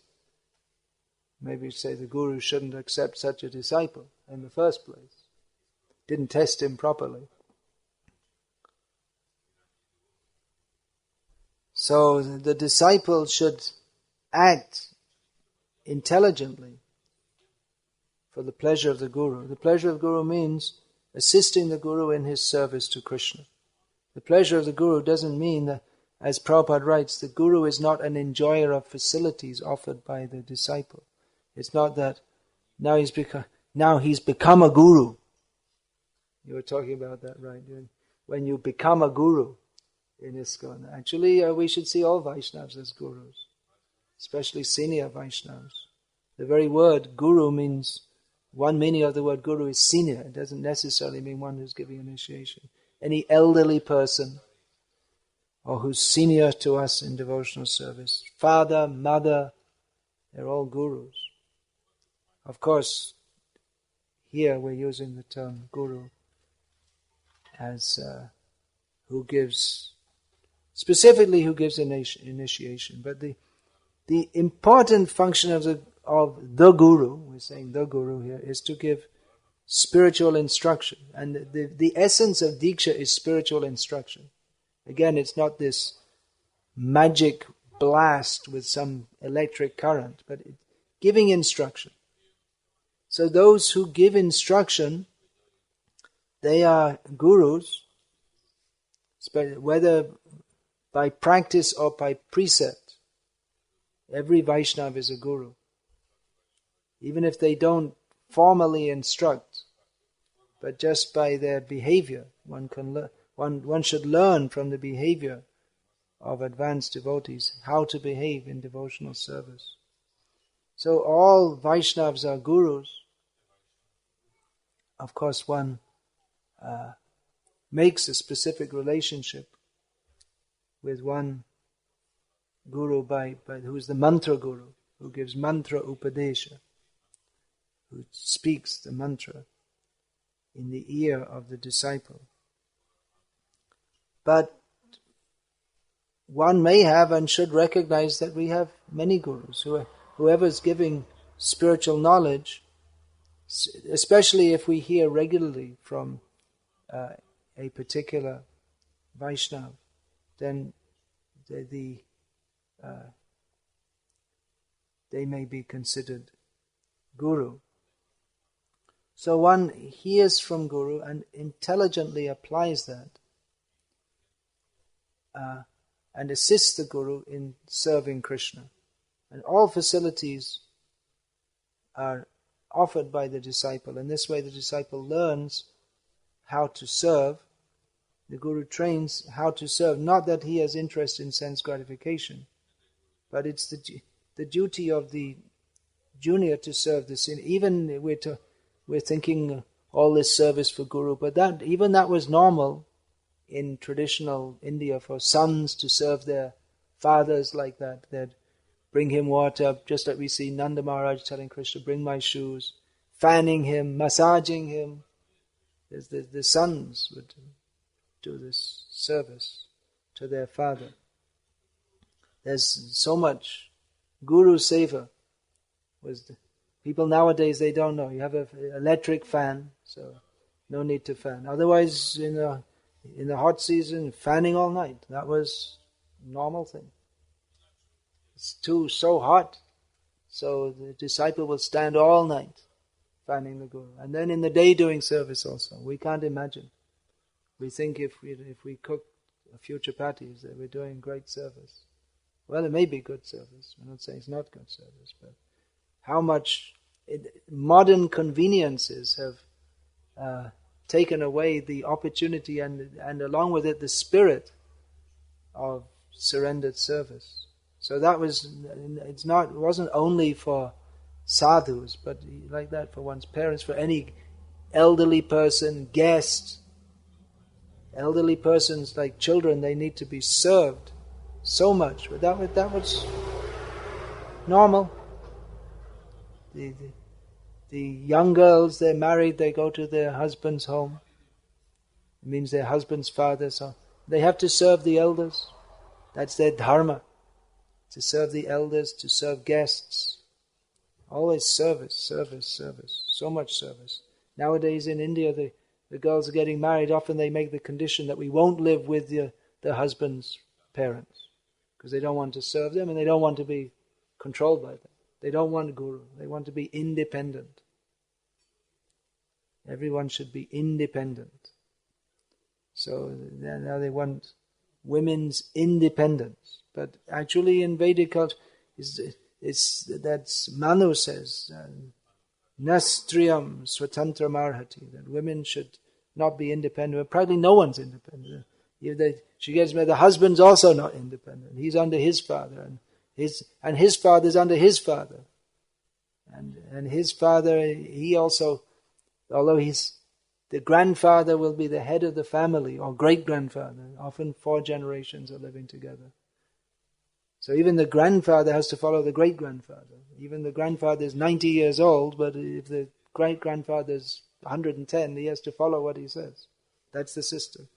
maybe you say the Guru shouldn't accept such a disciple in the first place. Didn't test him properly. So the disciple should act intelligently for the pleasure of the Guru. The pleasure of the Guru means assisting the Guru in his service to Krishna. The pleasure of the Guru doesn't mean that, as Prabhupada writes, the Guru is not an enjoyer of facilities offered by the disciple. It's not that now he's become a Guru. You were talking about that, right? When you become a Guru in ISKCON. Actually, we should see all Vaishnavas as Gurus, especially senior Vaishnavas. The very word Guru means, one meaning of the word Guru is senior. It doesn't necessarily mean one who's giving initiation. Any elderly person or who's senior to us in devotional service. Father, mother, they're all Gurus. Of course, here we're using the term Guru as who gives initiation. But the important function of the Guru, we're saying the Guru here, is to give spiritual instruction. And the essence of Diksha is spiritual instruction. Again, it's not this magic blast with some electric current, but giving instruction. So those who give instruction, they are Gurus, whether by practice or by precept. Every Vaishnava is a Guru. Even if they don't formally instruct, but just by their behavior, one should learn from the behavior of advanced devotees how to behave in devotional service. So all Vaishnavas are Gurus. Of course, one makes a specific relationship with one Guru who is the mantra Guru, who gives mantra upadesha, who speaks the mantra in the ear of the disciple. But one may have and should recognize that we have many Gurus. Whoever is giving spiritual knowledge, especially if we hear regularly from a particular Vaishnava, then they may be considered Guru. So one hears from Guru and intelligently applies that and assists the Guru in serving Krishna. And all facilities are offered by the disciple. In this way the disciple learns how to serve. The Guru trains how to serve. Not that he has interest in sense gratification, but it's the duty of the junior to serve the senior. Even we're thinking all this service for Guru, but that was normal in traditional India for sons to serve their fathers like that. They'd bring him water, just like we see Nanda Maharaj telling Krishna, bring my shoes, fanning him, massaging him. The sons would do this service to their father. There's so much Guru Seva. People nowadays, they don't know. You have an electric fan, so no need to fan. Otherwise, in the hot season, fanning all night. That was a normal thing. It's so hot, so the disciple will stand all night fanning the Guru. And then in the day doing service also. We can't imagine. We think if we cook a few chapatis that we're doing great service. Well, it may be good service. We're not saying it's not good service, but how much modern conveniences have taken away the opportunity and along with it the spirit of surrendered service. So that it wasn't only for sadhus, but like that for one's parents, for any elderly person, guest. Elderly persons like children, they need to be served so much. But that was normal. The young girls, they're married, they go to their husband's home. It means their husband's father, so they have to serve the elders. That's their dharma. To serve the elders, to serve guests. Always service, service, service. So much service. Nowadays in India, the girls are getting married. Often they make the condition that we won't live with the husband's parents. Because they don't want to serve them and they don't want to be controlled by them. They don't want guru. They want to be independent. Everyone should be independent. So now they want women's independence. But actually in Vedic culture, that's Manu says, Nastriyam swatantra marhati, that women should not be independent. But practically no one's independent. She gets married, the husband's also not independent. He's under his father, and his father's under his father. And his father, he also, although the grandfather will be the head of the family, or great-grandfather, often 4 generations are living together. So even the grandfather has to follow the great-grandfather. Even the grandfather is 90 years old, but if the great-grandfather's 110, he has to follow what he says. That's the system.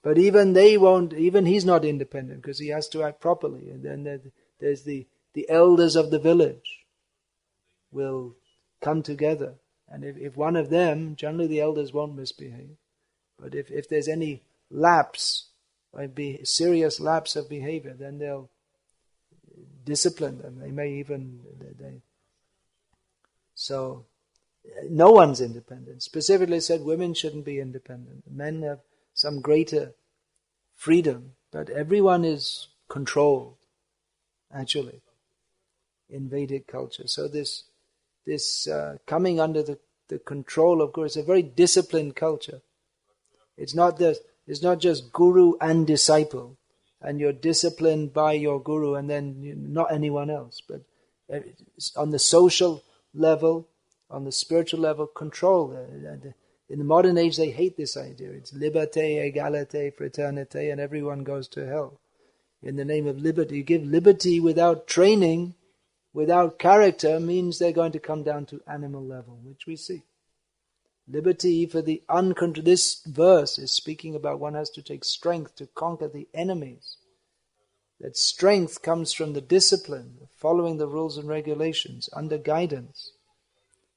But even he's not independent, because he has to act properly. And then there's the elders of the village will come together. And if one of them, generally the elders won't misbehave. But if there's any lapse, serious lapse of behavior, then they'll discipline them. They may even... So, no one's independent. Specifically said women shouldn't be independent. Men have some greater freedom, but everyone is controlled, actually, in Vedic culture. So this coming under the control of Guru, it's a very disciplined culture. It's not just Guru and disciple, and you're disciplined by your Guru and then not anyone else. But on the social level, on the spiritual level, control. In the modern age, they hate this idea. It's liberté, égalité, fraternité, and everyone goes to hell. In the name of liberty, you give liberty without training, without character, means they're going to come down to animal level, which we see. Liberty for the uncontrolled. This verse is speaking about one has to take strength to conquer the enemies. That strength comes from the discipline, following the rules and regulations, under guidance.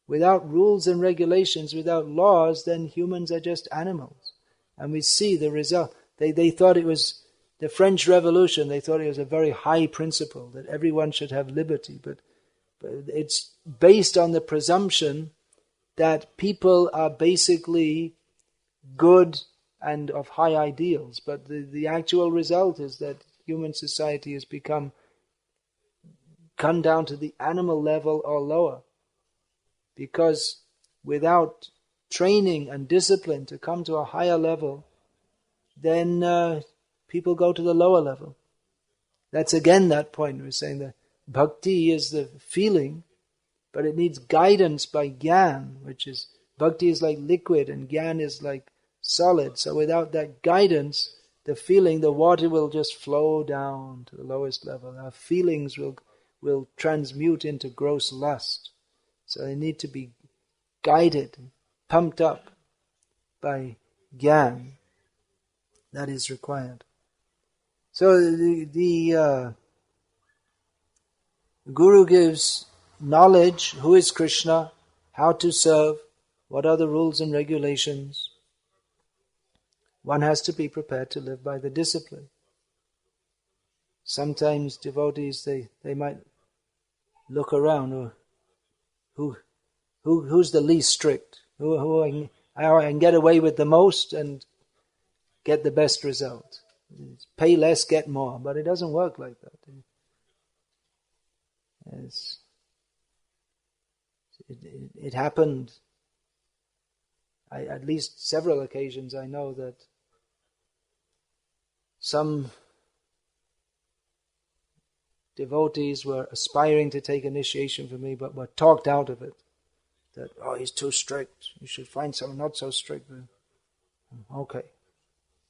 Without rules and regulations, without laws, then humans are just animals. And we see the result. They thought it was the French Revolution, they thought it was a very high principle, that everyone should have liberty. But it's based on the presumption that people are basically good and of high ideals. But the actual result is that human society has come down to the animal level or lower. Because without training and discipline to come to a higher level, then people go to the lower level. That's again that point. We're saying that bhakti is the feeling, but it needs guidance by gyan, which is, bhakti is like liquid and gyan is like solid. So without that guidance, the feeling, the water will just flow down to the lowest level. Our feelings will transmute into gross lust. So they need to be guided, pumped up by gyan. That is required. So the Guru gives knowledge, who is Krishna, how to serve, what are the rules and regulations. one has to be prepared to live by the discipline. Sometimes devotees, they might look around, who's the least strict, who I can get away with the most and get the best result. Pay less, get more, but it doesn't work like that. It happened. At least several occasions I know that some devotees were aspiring to take initiation from me, but were talked out of it. That, he's too strict. You should find someone not so strict. Okay.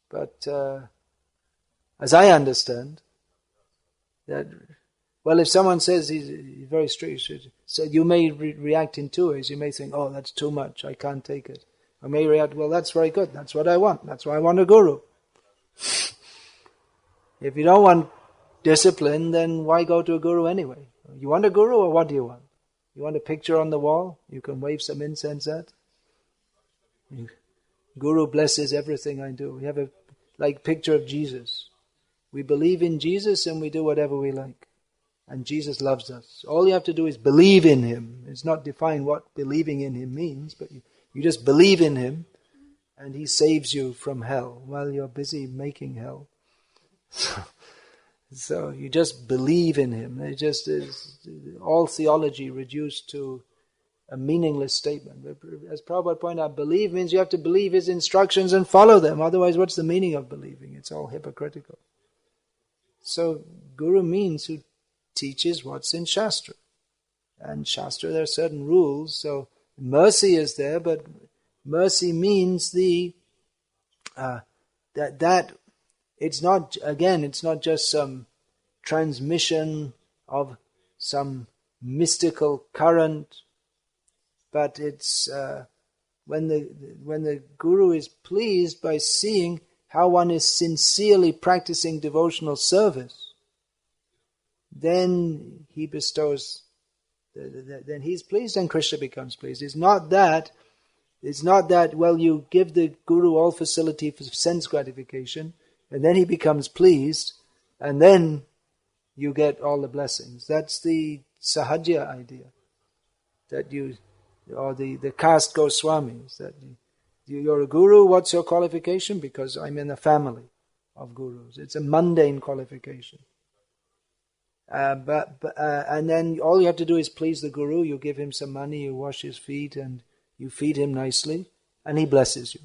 But as I understand, that, well, if someone says he's very strict, so you may react in two ways. You may think, that's too much, I can't take it. Or may react, well, that's very good, that's what I want. That's why I want a guru. If you don't want discipline, then why go to a guru anyway? You want a guru, or what do you want? You want a picture on the wall you can wave some incense at? Guru blesses everything I do. We have a picture of Jesus. We believe in Jesus and we do whatever we like. And Jesus loves us. All you have to do is believe in Him. It's not defined what believing in Him means, but you just believe in Him and He saves you from hell while you're busy making hell. So you just believe in Him. It just is all theology reduced to a meaningless statement. But as Prabhupada pointed out, believe means you have to believe His instructions and follow them. Otherwise, what's the meaning of believing? It's all hypocritical. So Guru means who teaches what's in Shastra. And Shastra, there are certain rules. So mercy is there, but mercy means that it's not just some transmission of some mystical current, but it's when the Guru is pleased by seeing how one is sincerely practicing devotional service, then he bestows, then he's pleased and Krishna becomes pleased. It's not that, well, you give the Guru all facility for sense gratification, and then he becomes pleased, and then you get all the blessings. That's the Sahaja idea. That the caste Goswamis, that you're a Guru, what's your qualification? Because I'm in a family of Gurus. It's a mundane qualification. And then all you have to do is please the Guru. You give him some money, you wash his feet, and you feed him nicely, and he blesses you.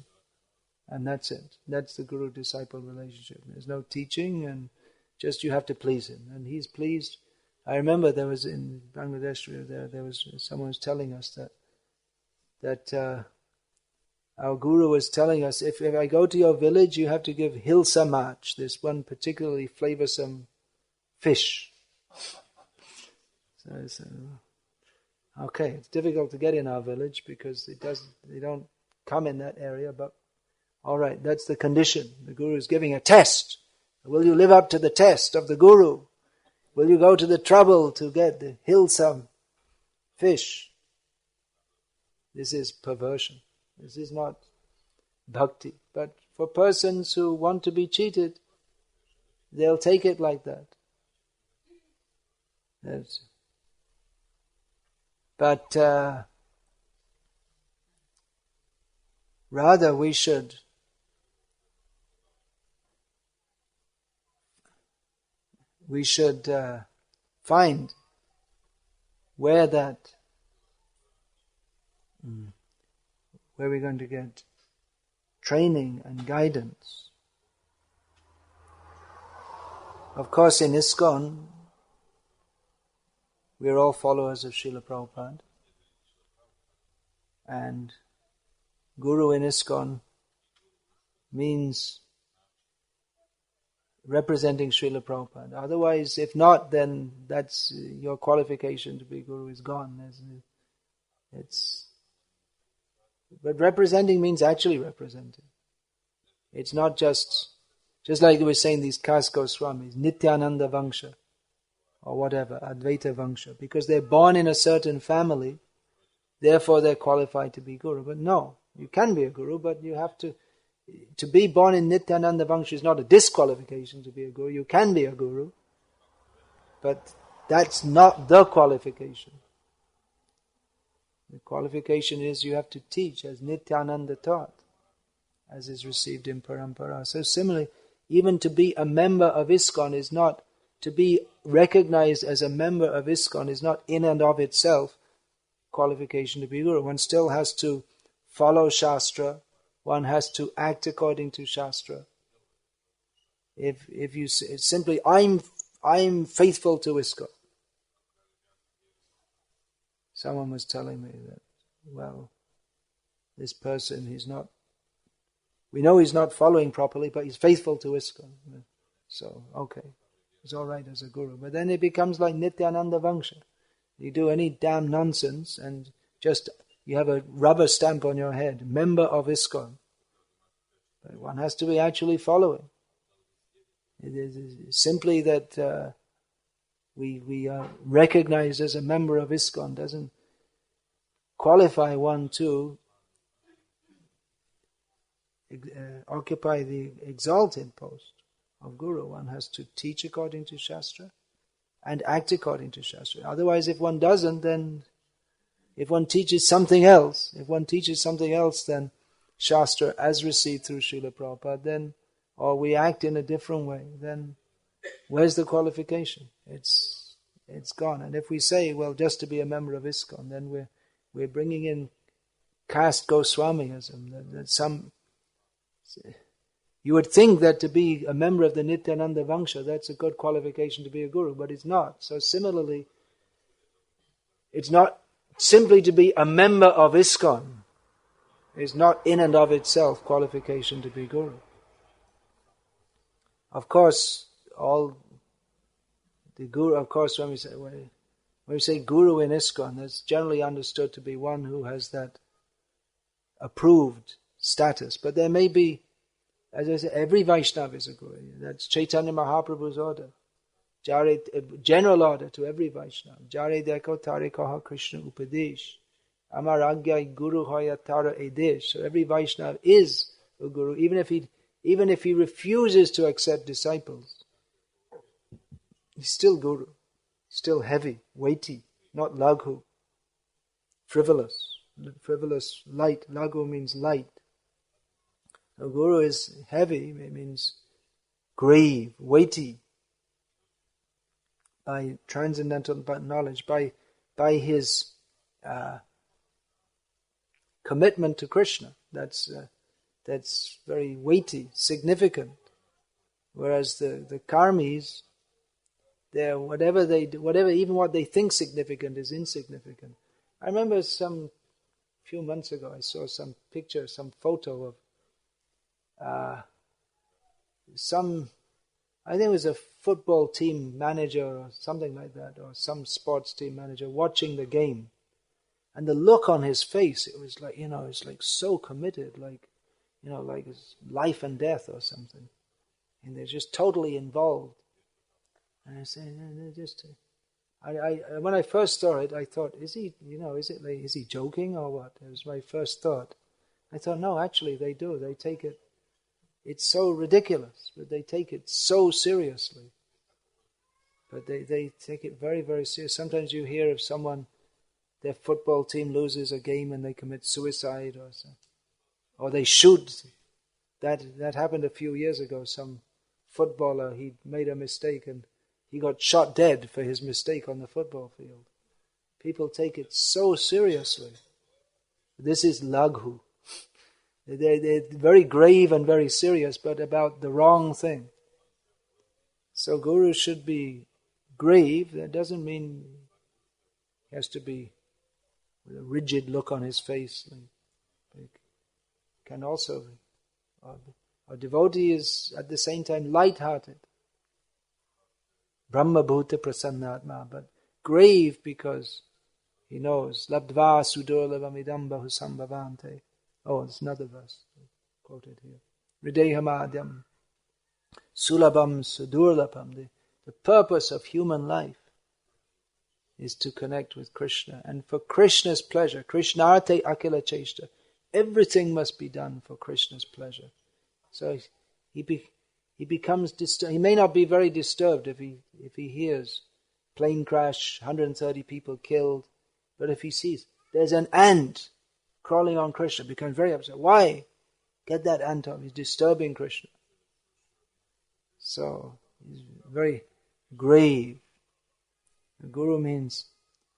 And that's it. That's the Guru-disciple relationship. There's no teaching, and just you have to please him. And he's pleased. I remember there was in Bangladesh, there was someone was telling us that our Guru was telling us, if I go to your village, you have to give hilsa mach, this one particularly flavoursome fish. So I said, okay, it's difficult to get in our village because they don't come in that area, but all right, that's the condition. The Guru is giving a test. Will you live up to the test of the Guru? Will you go to the trouble to get the hilsa fish? This is perversion. This is not bhakti. But for persons who want to be cheated, they'll take it like that. But rather we should find where we're going to get training and guidance. Of course, in ISKCON, we're all followers of Srila Prabhupada. And Guru in ISKCON means representing Srila Prabhupada. Otherwise, if not, then that's your qualification to be Guru is gone. But representing means actually representing. It's not just like we were saying these caste Goswamis, Nityananda Vangsha, or whatever, Advaita Vangsha, because they're born in a certain family, therefore they're qualified to be Guru. But no, you can be a Guru, but you have to To be born in Nityananda Vangsha is not a disqualification to be a guru. You can be a guru, but that's not the qualification. The qualification is you have to teach as Nityananda taught, as is received in Parampara. So similarly, even to be a member of ISKCON is not, to be recognized as a member of ISKCON is not in and of itself qualification to be guru. One still has to follow Shastra. One has to act according to Shastra. If you say simply, I'm faithful to ISKCON. Someone was telling me that, well, this person, we know he's not following properly, but he's faithful to ISKCON. So, okay, he's all right as a guru. But then it becomes like Nityananda Vangsha. You do any damn nonsense and just, you have a rubber stamp on your head, member of ISKCON. But one has to be actually following. It is simply that we are recognized as a member of ISKCON doesn't qualify one to occupy the exalted post of Guru. One has to teach according to Shastra and act according to Shastra. Otherwise, if one doesn't, then if one teaches something else, than Shastra as received through Srila Prabhupada, then, or we act in a different way, then where's the qualification? It's gone. And if we say, well, just to be a member of ISKCON, then we're bringing in caste Goswamiism. That you would think that to be a member of the Nityananda Vangsha, that's a good qualification to be a guru, but it's not. So similarly, it's not simply to be a member of ISKCON. It's not in and of itself qualification to be guru. Of course, when we say guru in ISKCON, that's generally understood to be one who has that approved status. But there may be, as I say, every Vaishnava is a guru. That's Chaitanya Mahaprabhu's order. General order to every Vaishnava. Jare deko tare kaha Krishna upadesh. Amar agyai guru hoya tara edesh. So every Vaishnava is a guru, even if he refuses to accept disciples. He's still guru. Still heavy, weighty, not laghu. Frivolous, light. Laghu means light. A guru is heavy, it means grave, weighty. By transcendental knowledge, by his commitment to Krishna, that's very weighty, significant. Whereas the karmis, even what they think significant is insignificant. I remember few months ago, I saw some photo of I think it was a football team manager or something like that, or some sports team manager watching the game. And the look on his face, it was like, it's like so committed, like it's life and death or something. And they're just totally involved. And I said, when I first saw it, I thought, is he joking or what? It was my first thought. I thought, no, actually they do. They take it. It's so ridiculous, but they take it so seriously. But they take it very, very serious. Sometimes you hear of someone, their football team loses a game and they commit suicide or something. Or they shoot. That happened a few years ago. Some footballer, he made a mistake and he got shot dead for his mistake on the football field. People take it so seriously. This is laghu. They're very grave and very serious, but about the wrong thing. So guru should be grave. That doesn't mean he has to be with a rigid look on his face. Can also be. A devotee is at the same time light-hearted. Brahma bhuta prasannatma, but grave because he knows. Labdva sudurlabam idam bahusambhavante. Oh, it's another verse quoted here. Hridehamadhyam sulabam sudurlabam. The purpose of human life is to connect with Krishna. And for Krishna's pleasure, Krishnarte akila cheshta, everything must be done for Krishna's pleasure. So he becomes disturbed. He may not be very disturbed if he hears plane crash, 130 people killed, but if he sees there's an ant crawling on Krishna, becomes very upset. Why? Get that ant off. He's disturbing Krishna. So he's very grave. The Guru means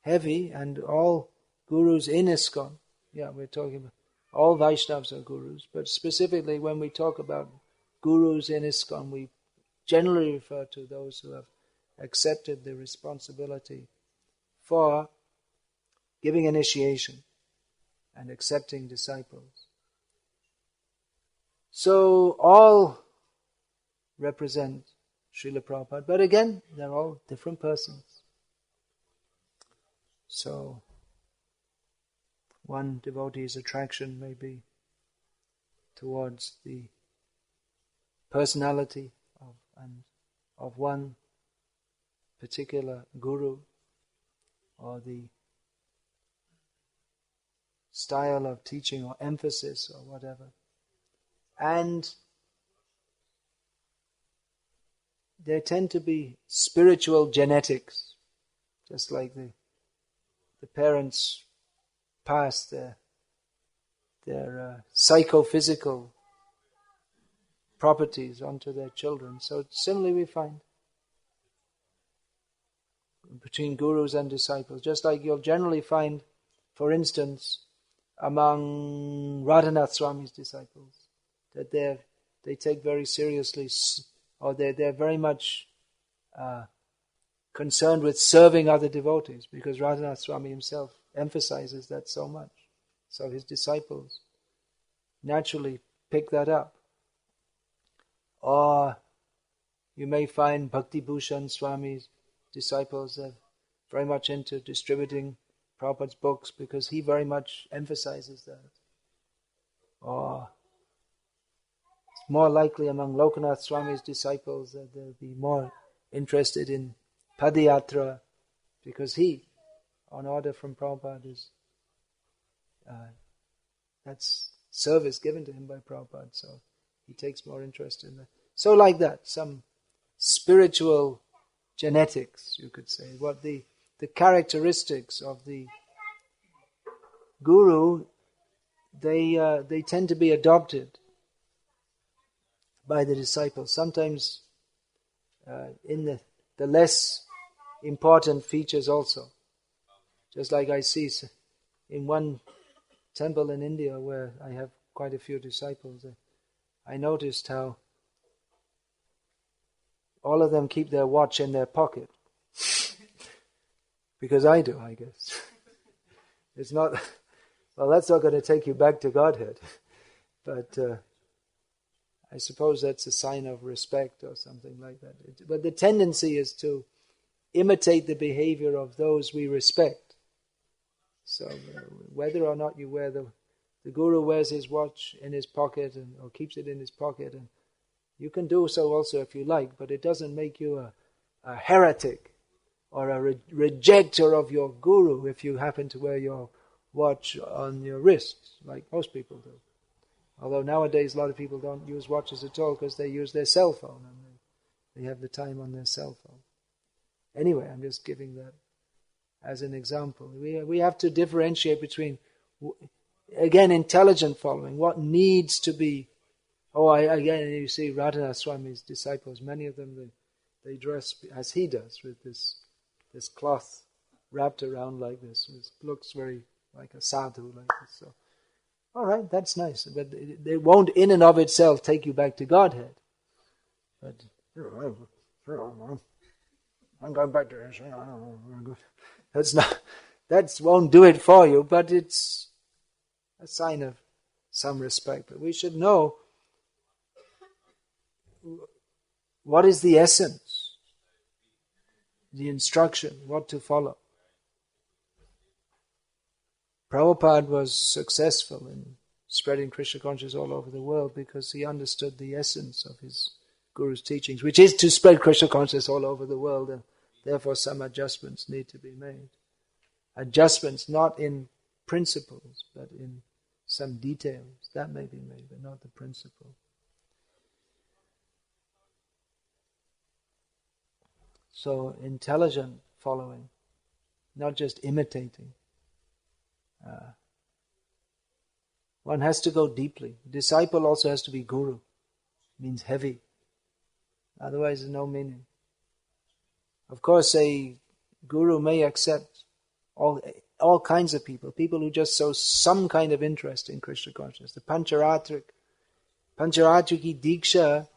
heavy, and all gurus in ISKCON, we're talking about all Vaishnavas are gurus, but specifically when we talk about gurus in ISKCON, we generally refer to those who have accepted the responsibility for giving initiation and accepting disciples. So all represent Srila Prabhupada, but again, they're all different persons. So one devotee's attraction may be towards the personality of one particular guru, or the style of teaching or emphasis or whatever. And there tend to be spiritual genetics, just like the parents pass their psychophysical properties onto their children. So similarly we find between gurus and disciples, just like you'll generally find, for instance, among Radhanath Swami's disciples, that they take very seriously, or they're very much concerned with serving other devotees, because Radhanath Swami himself emphasizes that so much. So his disciples naturally pick that up. Or you may find Bhakti Bhushan Swami's disciples are very much into distributing Prabhupada's books, because he very much emphasizes that. Or it's more likely among Lokanath Swami's disciples that they'll be more interested in Padayatra, because he, on order from Prabhupada, that's service given to him by Prabhupada, so he takes more interest in that. So like that, some spiritual genetics, you could say, what the characteristics of the guru, they tend to be adopted by the disciples. Sometimes in the less important features also. Just like I see in one temple in India where I have quite a few disciples, I noticed how all of them keep their watch in their pocket. Because I do, I guess. It's not, well, that's not going to take you back to Godhead. But I suppose that's a sign of respect or something like that. But the tendency is to imitate the behavior of those we respect. So whether or not you wear the guru wears his watch in his pocket or keeps it in his pocket, and you can do so also if you like, but it doesn't make you a heretic or a rejecter of your guru if you happen to wear your watch on your wrist, like most people do. Although nowadays a lot of people don't use watches at all because they use their cell phone and they have the time on their cell phone. Anyway, I'm just giving that as an example. We have to differentiate between, again, intelligent following, what needs to be. Again, you see Radhanath Swami's disciples, many of them, they dress as he does, with this cloth wrapped around like this. It looks very like a sadhu like this. So, all right, that's nice, but it won't in and of itself take you back to Godhead. But I'm going back to this. That won't do it for you, but it's a sign of some respect. But we should know what is the essence, the instruction, what to follow. Prabhupada was successful in spreading Krishna consciousness all over the world because he understood the essence of his Guru's teachings, which is to spread Krishna consciousness all over the world, and therefore some adjustments need to be made. Adjustments not in principles, but in some details. That may be made, but not the principle. So intelligent following, not just imitating. One has to go deeply. Disciple also has to be guru. Means heavy. Otherwise there's no meaning. Of course, a guru may accept all kinds of people who just show some kind of interest in Krishna consciousness. The Pancharatriki Diksha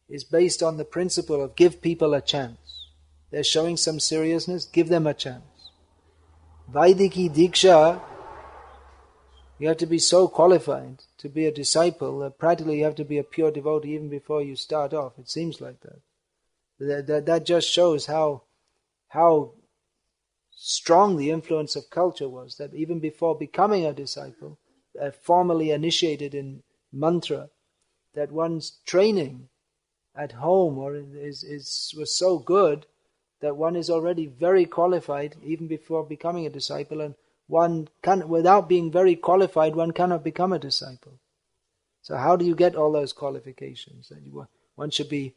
is based on the principle of give people a chance. They're showing some seriousness, give them a chance. Vaidiki Diksha, you have to be so qualified to be a disciple that practically you have to be a pure devotee even before you start off. It seems like that. That just shows how strong the influence of culture was, that even before becoming a disciple, formally initiated in mantra, that one's training at home was so good that one is already very qualified even before becoming a disciple, and one can, without being very qualified, one cannot become a disciple. So how do you get all those qualifications? One should be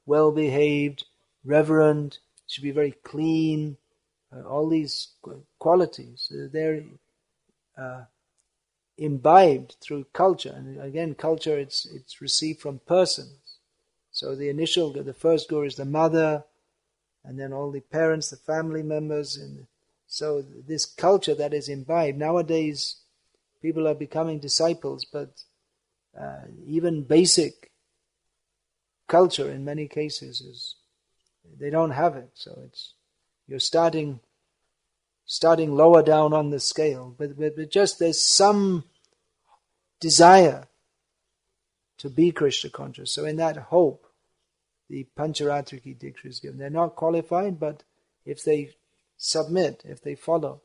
well-behaved, reverent, should be very clean, all these qualities. They're imbibed through culture. And again, culture, it's received from persons. So the first guru is the mother, and then all the parents, the family members. And so this culture that is imbibed, nowadays people are becoming disciples, but even basic culture in many cases they don't have it. So you're starting lower down on the scale, but just there's some desire to be Krishna conscious. So in that hope, the Pancharatriki Diksha is given. They're not qualified, but if they submit, if they follow,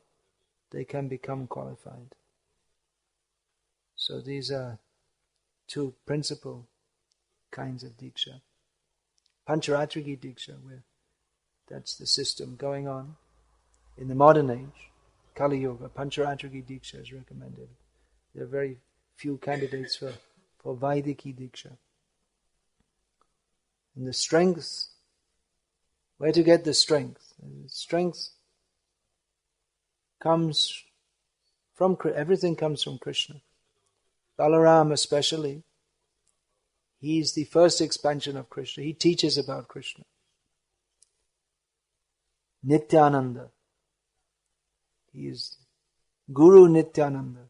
they can become qualified. So these are two principal kinds of Diksha. Pancharatriki Diksha, that's the system going on. In the modern age, Kali Yuga, Pancharatriki Diksha is recommended. There are very few candidates for Vaidiki Diksha. And the strength, where to get the strength? The strength comes from, everything comes from Krishna. Balaram especially, he's the first expansion of Krishna. He teaches about Krishna. Nityananda, he is Guru Nityananda.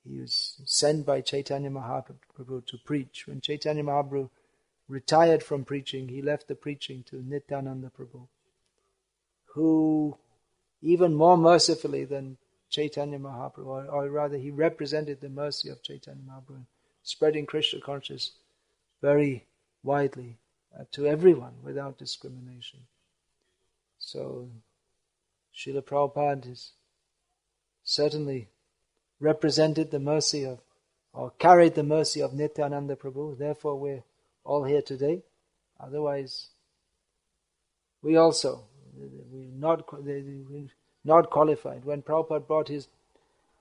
He was sent by Chaitanya Mahaprabhu to preach. When Chaitanya Mahaprabhu retired from preaching, he left the preaching to Nityananda Prabhu, who even more mercifully than Chaitanya Mahaprabhu, or rather he represented the mercy of Chaitanya Mahaprabhu, spreading Krishna consciousness very widely to everyone without discrimination. So Srila Prabhupada has certainly represented the mercy of, or carried the mercy of Nityananda Prabhu. Therefore we're all here today. Otherwise, we also, we're not qualified. When Prabhupada brought his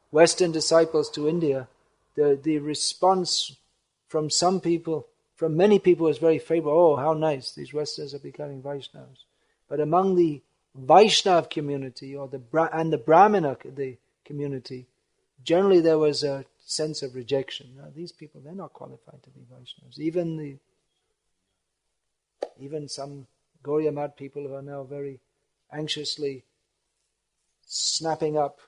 Western disciples to India, the response from some people, from many people, was very favorable. Oh, how nice, these Westerners are becoming Vaishnavas. But among the Vaishnav community and the Brahmana community, generally there was a sense of rejection. Now, these people, they're not qualified to be Vaishnavas. Even some Gauriya Math people who are now very anxiously snapping up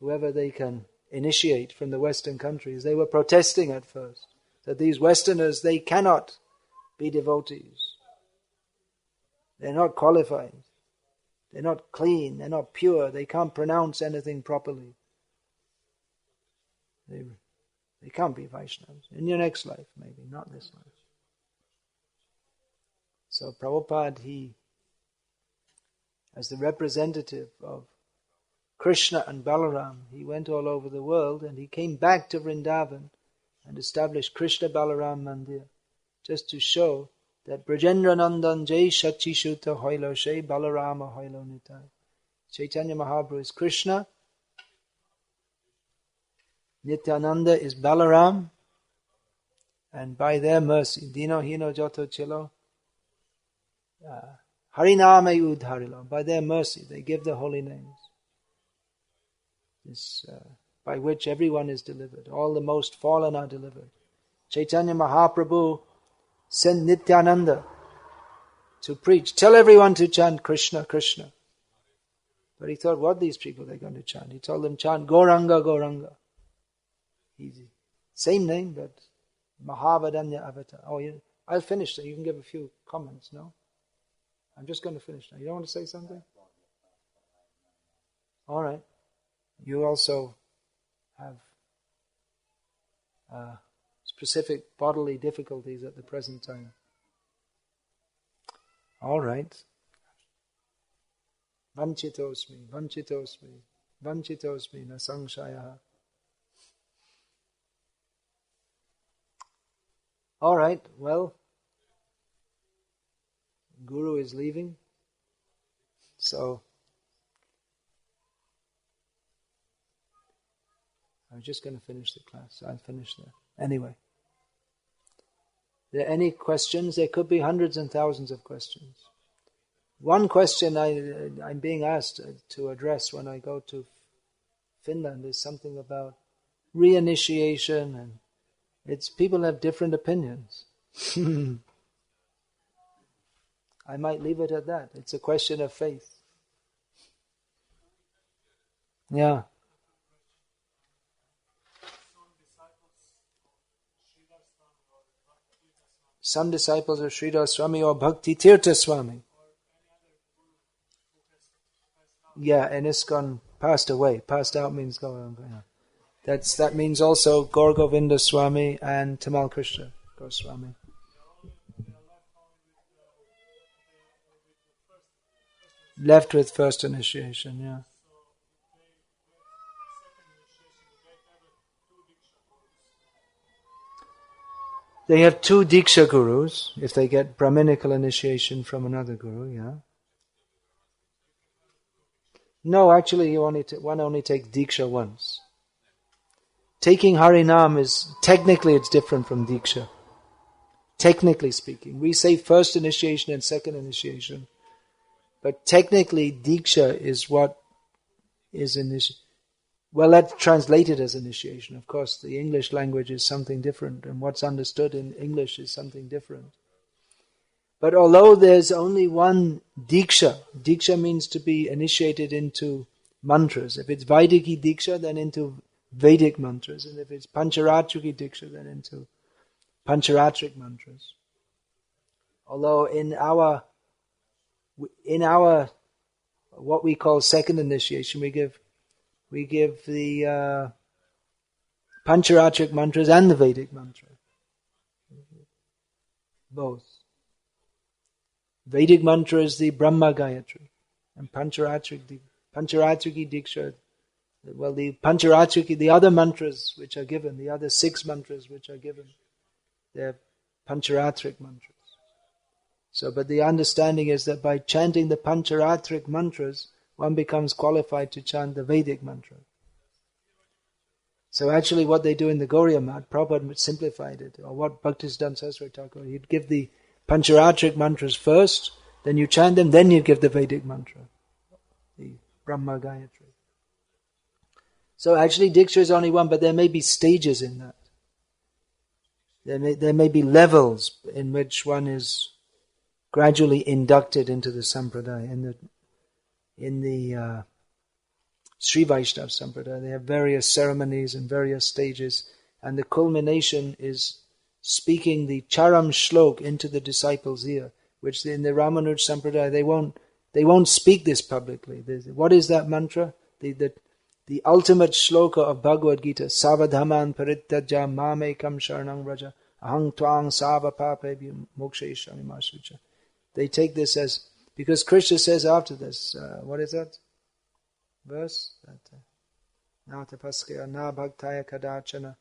whoever they can initiate from the Western countries, they were protesting at first that these Westerners, they cannot be devotees. They're not qualified. They're not clean. They're not pure. They can't pronounce anything properly. They can't be Vaishnavas. In your next life, maybe, not this life. So Prabhupada, he, as the representative of Krishna and Balaram, he went all over the world and he came back to Vrindavan and established Krishna Balaram Mandir, just to show that Brajendra Nandan Jai Shachi Shuta Hoilo Shai Balarama Hoilo Nitai. Chaitanya Mahaprabhu is Krishna, Nityananda is Balaram, and by their mercy, Dino Hino Joto Chilo, Hariname udharila. By their mercy, they give the holy names. This, by which everyone is delivered. All the most fallen are delivered. Chaitanya Mahaprabhu sent Nityananda to preach. Tell everyone to chant Krishna, Krishna. But he thought, what these people they're going to chant? He told them, chant Gauranga, Gauranga. Easy. Same name, but Mahavadanya Avatar. Oh, yeah. I'll finish. So you can give a few comments, no? I'm just going to finish now. You don't want to say something? All right. You also have specific bodily difficulties at the present time. All right. Vanchitosmi, vanchitosmi, vanchitosmi, na samshaya. All right, well, Guru is leaving, so I'm just going to finish the class. I'll finish there. Anyway, are there any questions? There could be hundreds and thousands of questions. One question I'm being asked to address when I go to Finland is something about reinitiation, and people have different opinions. I might leave it at that. It's a question of faith. Yeah. Some disciples of Sridhar Swami or Bhakti Tirtha Swami. Yeah, and ISKCON passed away. Passed out means going. Yeah. That means also Gaur Govinda Swami and Tamal Krishna Goswami. Left with first initiation, yeah. They have 2 Diksha Gurus, if they get Brahminical initiation from another Guru, yeah. No, actually one only takes Diksha once. Taking Harinam technically it's different from Diksha. Technically speaking. We say first initiation and second initiation. But technically Diksha is what is initiation. Well, that's translated as initiation. Of course, the English language is something different, and what's understood in English is something different. But although there's only one Diksha, Diksha means to be initiated into mantras. If it's Vaidiki Diksha, then into Vedic mantras. And if it's Pancharatriki Diksha, then into Pancharatric mantras. Although in our what we call second initiation, we give the Pancharatric mantras and the Vedic mantra. Both. Vedic mantra is the Brahma Gayatri, and Pancharatriki Diksha. Well, the Pancharatriki, the other mantras which are given, the other 6 mantras which are given, they're Pancharatric mantras. So, but the understanding is that by chanting the Pancharatric mantras, one becomes qualified to chant the Vedic mantra. So actually what they do in the Gauriya Math, Prabhupada simplified it, or what Bhaktisiddhanta Saraswati Thakur, he'd give the Pancharatric mantras first, then you chant them, then you give the Vedic mantra, the Brahma Gayatri. So actually Diksha is only one, but there may be stages in that. There may be levels in which one is gradually inducted into the Sampradaya. In the Sri Vaishnava Sampradaya, they have various ceremonies and various stages, and the culmination is speaking the Charam Shlok into the disciple's ear, which in the Ramanuja Sampradaya they won't speak this publicly. What is that mantra? The ultimate shloka of Bhagavad Gita, Savadhaman Parittajya Mamekam Sharanang Raja Ahang Twang Sava Pape Moksheshami Masucha. They take this as, because Krishna says after this, what is that verse? Na tapaskaya na bhaktaya kadachana,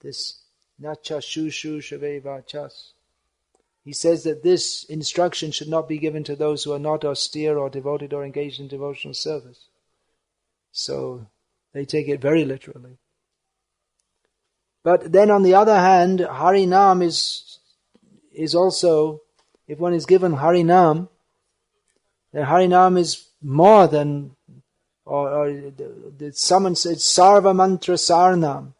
this nacha shushu shave vachas. He says that this instruction should not be given to those who are not austere or devoted or engaged in devotional service. So they take it very literally. But then on the other hand, Harinam is also, if one is given Harinam, then Harinam is more than, or someone said Sarva Mantra Sarnam,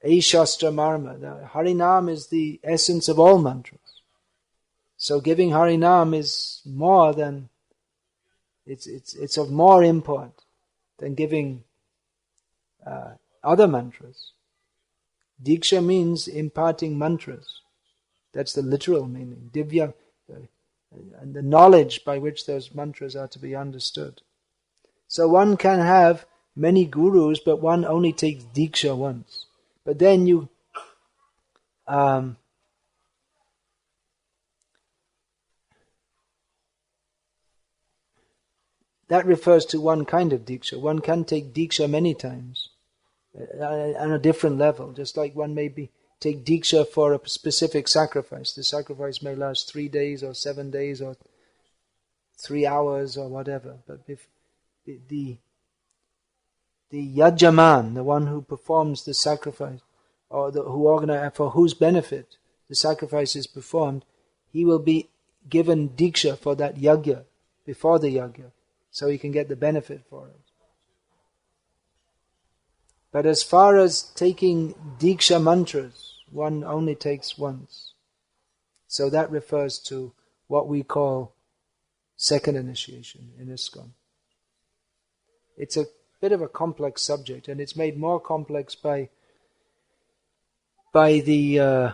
Aishastra Marma. The Harinam is the essence of all mantras. So giving Harinam is more than, it's of more import than giving other mantras. Diksha means imparting mantras. That's the literal meaning. Divya, and the knowledge by which those mantras are to be understood. So one can have many gurus, but one only takes Diksha once. But then you that refers to one kind of Diksha. One can take Diksha many times on a different level, just like one may take Diksha for a specific sacrifice. The sacrifice may last 3 days or 7 days or 3 hours or whatever. But if the Yajaman, the one who performs the sacrifice, or who organize, for whose benefit the sacrifice is performed, he will be given Diksha for that yajna, before the yajna, so he can get the benefit for it. But as far as taking Diksha mantras, one only takes once. So that refers to what we call second initiation in ISKCON. It's a bit of a complex subject, and it's made more complex by the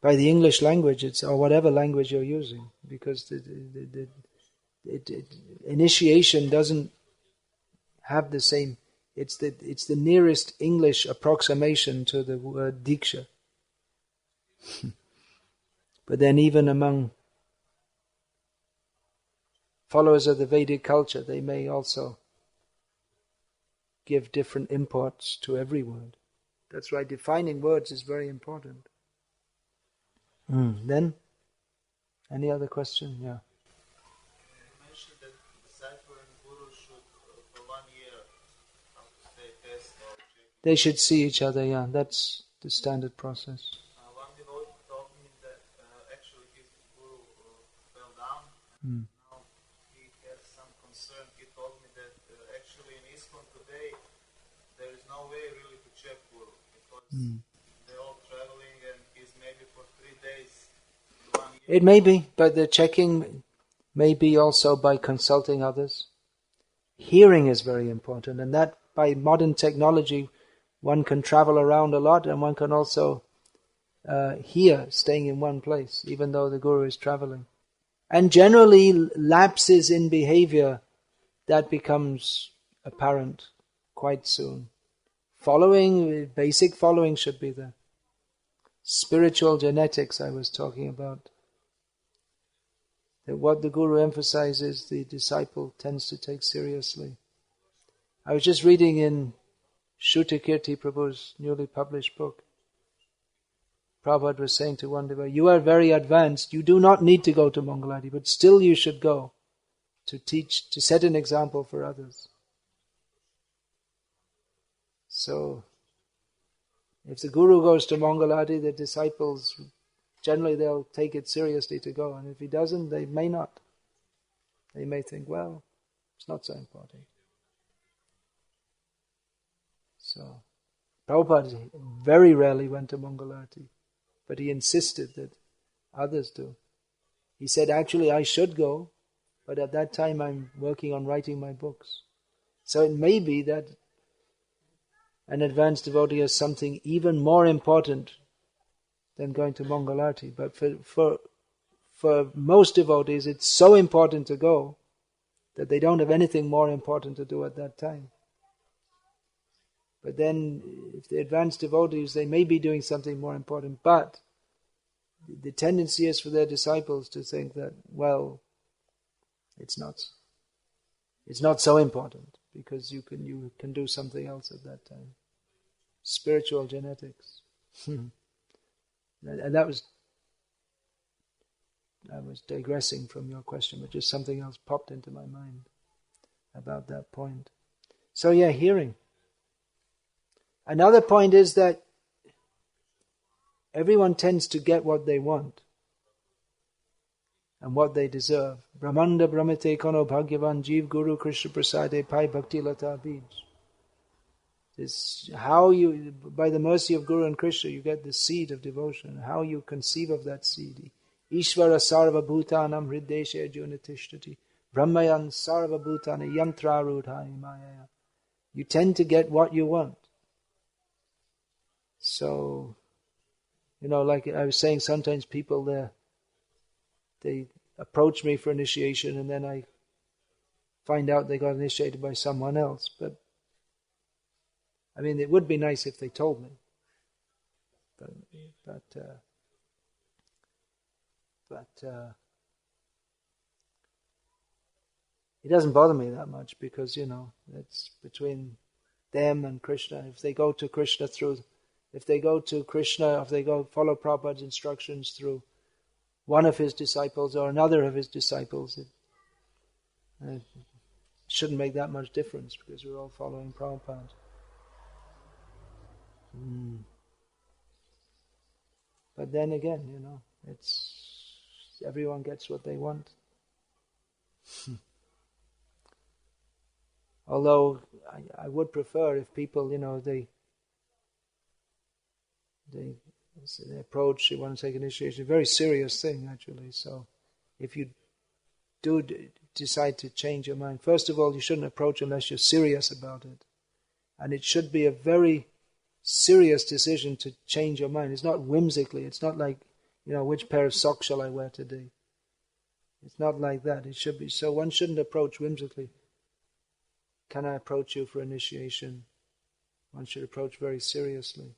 English language, or whatever language you're using, because the initiation doesn't have the same. It's the nearest English approximation to the word Diksha. But then even among followers of the Vedic culture, they may also give different imports to every word. That's why defining words is very important. Then, any other question? Yeah. You mentioned that disciple and guru should, for 1 year, test or check. They should see each other, yeah. That's the standard process. One devotee told me that actually his guru fell down, and now he has some concern. He told me that actually in ISKCON today, there is no way really to check guru, because they're all traveling and he's maybe for 3 days. It may be, but the checking may be also by consulting others. Hearing is very important, and that by modern technology, one can travel around a lot, and one can also hear, staying in one place, even though the guru is traveling. And generally, lapses in behavior, that becomes apparent quite soon. Basic following should be there. Spiritual genetics I was talking about. That what the guru emphasizes, the disciple tends to take seriously. I was just reading in Shrutakirti Prabhu's newly published book. Prabhupada was saying to one devotee, you are very advanced, you do not need to go to Mangalati, but still you should go to teach, to set an example for others. So, if the guru goes to Mangalati, the disciples, generally they'll take it seriously to go. And if he doesn't, they may not. They may think, well, it's not so important. So, Prabhupada very rarely went to Mangalati, but he insisted that others do. He said, actually I should go, but at that time I'm working on writing my books. So it may be that an advanced devotee has something even more important than going to Mangalarti. But for most devotees, it's so important to go that they don't have anything more important to do at that time. But then, if the advanced devotees, they may be doing something more important, but the tendency is for their disciples to think that, well, it's not so important, because you can do something else at that time. Spiritual genetics. And I was digressing from your question, but just something else popped into my mind about that point. So yeah, hearing. Another point is that everyone tends to get what they want. and what they deserve. Brahmanda Brahmate Kono Bhagyavan Jeev Guru Krishna Prasade Pai Bhakti Lata Bij. It's how you, by the mercy of Guru and Krishna, you get the seed of devotion, how you conceive of that seed. Ishvara Sarva Bhutanam Hriddeshe Arjuna Tishtati Brahmayan Sarva Bhutana Yantra Rudhai Maya. You tend to get what you want. So, like I was saying, sometimes people they approach me for initiation and then I find out they got initiated by someone else. But it would be nice if they told me. But it doesn't bother me that much because, it's between them and Krishna. If they go to Krishna follow Prabhupada's instructions through one of his disciples or another of his disciples, it shouldn't make that much difference because we're all following Prabhupada. But then again, it's everyone gets what they want. Although I would prefer if people, they approach, they want to take initiation, a very serious thing actually. So if you do decide to change your mind, first of all, you shouldn't approach unless you're serious about it. And it should be a very serious decision to change your mind. It's not whimsically. It's not like, which pair of socks shall I wear today? It's not like that. It should be. So one shouldn't approach whimsically. Can I approach you for initiation? One should approach very seriously.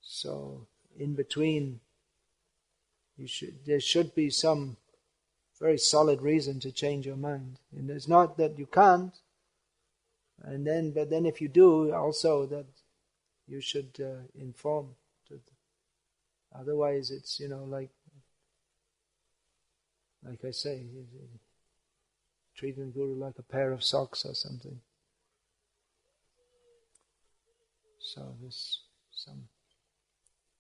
So in between, there should be some very solid reason to change your mind. And it's not that you can't. But then if you do, also that you should inform. Otherwise, it's like I say, treating the Guru like a pair of socks or something. So some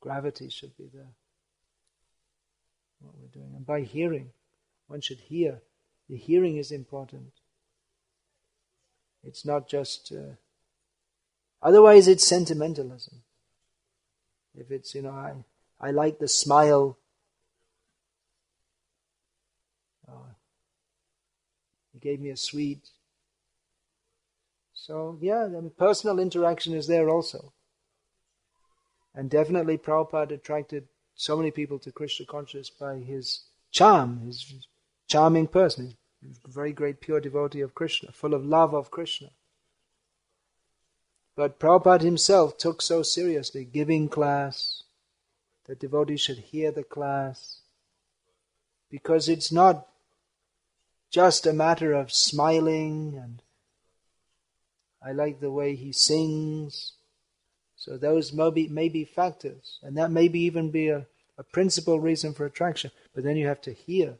gravity should be there. What we're doing, and by hearing, one should hear. The hearing is important. It's not just. Otherwise, it's sentimentalism. If it's I like the smile. He gave me a sweet. So personal interaction is there also. And definitely Prabhupada attracted so many people to Krishna consciousness by his charm, his charming person. He's a very great pure devotee of Krishna, full of love of Krishna. But Prabhupada himself took so seriously giving class, that devotees should hear the class, because it's not just a matter of smiling and I like the way he sings. So those may be factors, and that may even be a principal reason for attraction. But then you have to hear.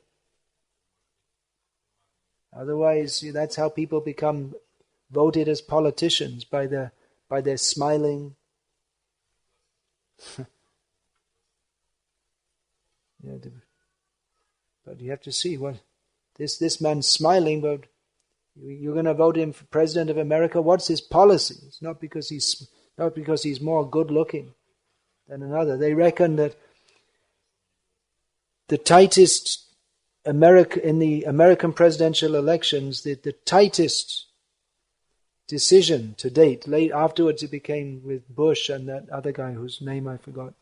Otherwise, that's how people become voted as politicians, by their smiling. But you have to see what this man's smiling, but you're going to vote him for President of America. What's his policy? It's not because he's more good looking than another. They reckon that the tightest in the American presidential elections, the tightest decision to date. Afterwards, it became with Bush and that other guy whose name I forgot.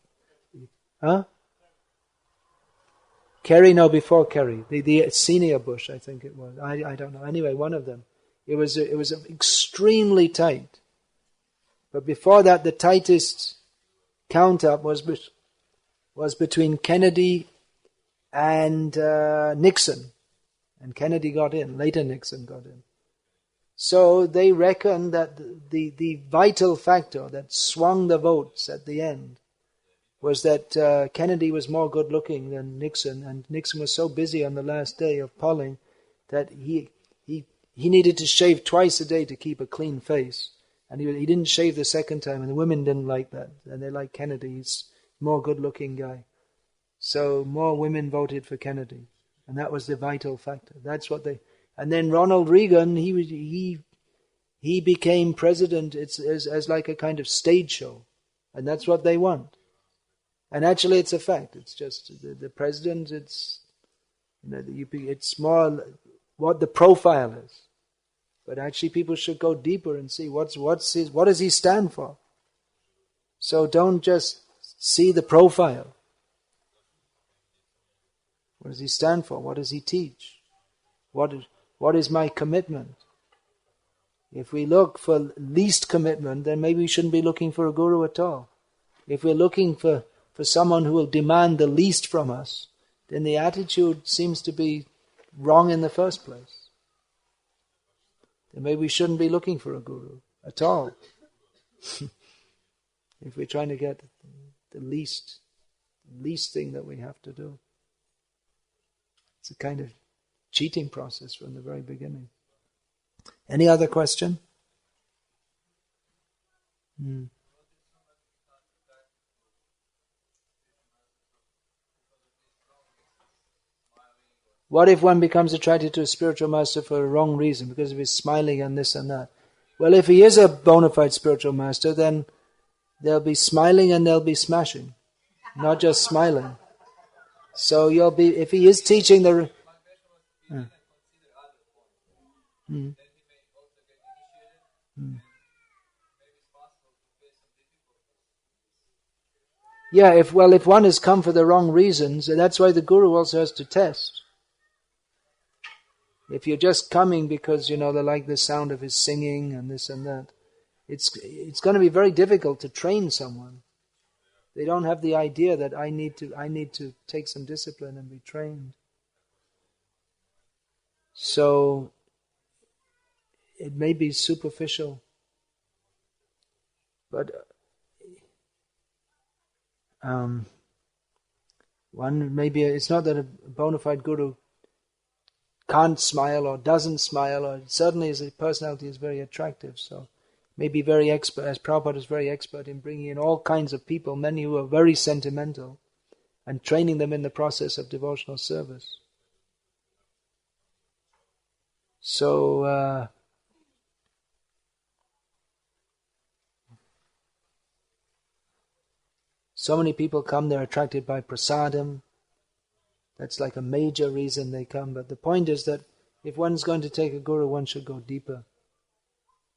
Kerry? No, before Kerry. The senior Bush, I think it was. I don't know. Anyway, one of them. It was extremely tight. But before that, the tightest count-up was between Kennedy and Nixon. And Kennedy got in. Later Nixon got in. So they reckon that the vital factor that swung the votes at the end was that Kennedy was more good-looking than Nixon, and Nixon was so busy on the last day of polling that he needed to shave twice a day to keep a clean face. And he didn't shave the second time, and the women didn't like that. And they liked Kennedy. He's a more good-looking guy. So more women voted for Kennedy, and that was the vital factor. That's what they. And then Ronald Reagan, he became president. It's as like a kind of stage show, and that's what they want. And actually, it's a fact. It's just the president. It's it's more what the profile is. But actually, people should go deeper and see what does he stand for. So don't just see the profile. What does he stand for? What does he teach? What is my commitment? If we look for least commitment, then maybe we shouldn't be looking for a guru at all. If we're looking for someone who will demand the least from us, then the attitude seems to be wrong in the first place. Then maybe we shouldn't be looking for a guru at all. If we're trying to get the least thing that we have to do. It's a kind of cheating process from the very beginning. Any other question? What if one becomes attracted to a spiritual master for a wrong reason, because of his smiling and this and that? Well, if he is a bona fide spiritual master, then there'll be smiling and there'll be smashing, not just smiling. So you'll be, if he is teaching the... Yeah, if one has come for the wrong reasons, that's why the guru also has to test. If you're just coming because, they like the sound of his singing and this and that, it's going to be very difficult to train someone. They don't have the idea that I need to take some discipline and be trained. So it may be superficial, but it's not that a bona fide guru can't smile or doesn't smile, or certainly his personality is very attractive, so maybe very expert, as Prabhupada is very expert in bringing in all kinds of people, many who are very sentimental, and training them in the process of devotional service. So, so many people come, they're attracted by prasadam. That's like a major reason they come. But the point is that if one's going to take a guru, one should go deeper.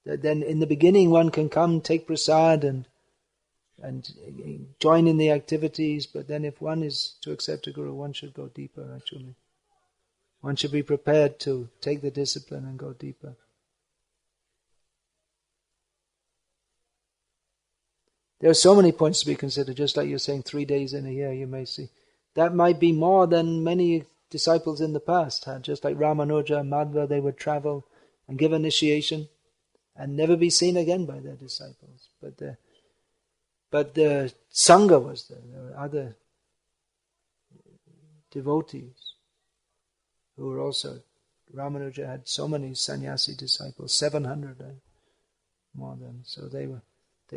Then in the beginning one can come, take prasad and join in the activities, but then if one is to accept a guru, one should go deeper actually. One should be prepared to take the discipline and go deeper. There are so many points to be considered, just like you're saying 3 days in a year, you may see. That might be more than many disciples in the past had. Just like Ramanuja and Madhva, they would travel and give initiation and never be seen again by their disciples. But the Sangha was there. There were other devotees who were also... Ramanuja had so many sannyasi disciples, 700 more than. So they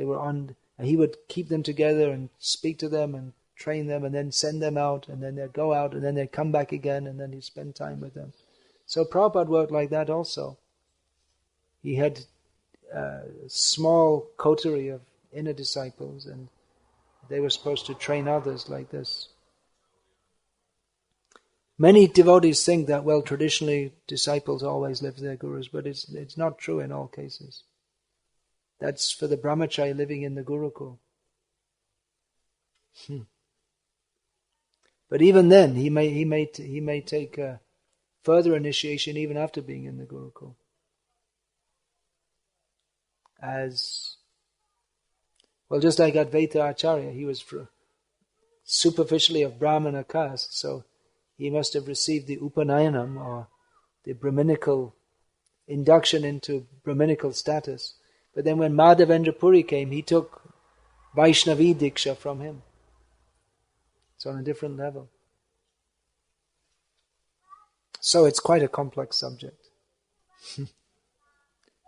were on... And he would keep them together and speak to them and train them and then send them out, and then they'd go out and then they'd come back again and then he'd spend time with them. So Prabhupada worked like that also. He had a small coterie of inner disciples and they were supposed to train others like this. Many devotees think that, well, traditionally disciples always live their gurus, but it's not true in all cases. That's for the brahmachari living in the Gurukul. But even then, he may take further initiation even after being in the Gurukul. As well, just like Advaita Acharya, he was superficially of Brahmana caste, so he must have received the Upanayanam, or the Brahminical induction into Brahminical status. But then when Madhavendra Puri came, he took Vaishnavi Diksha from him. It's on a different level. So it's quite a complex subject.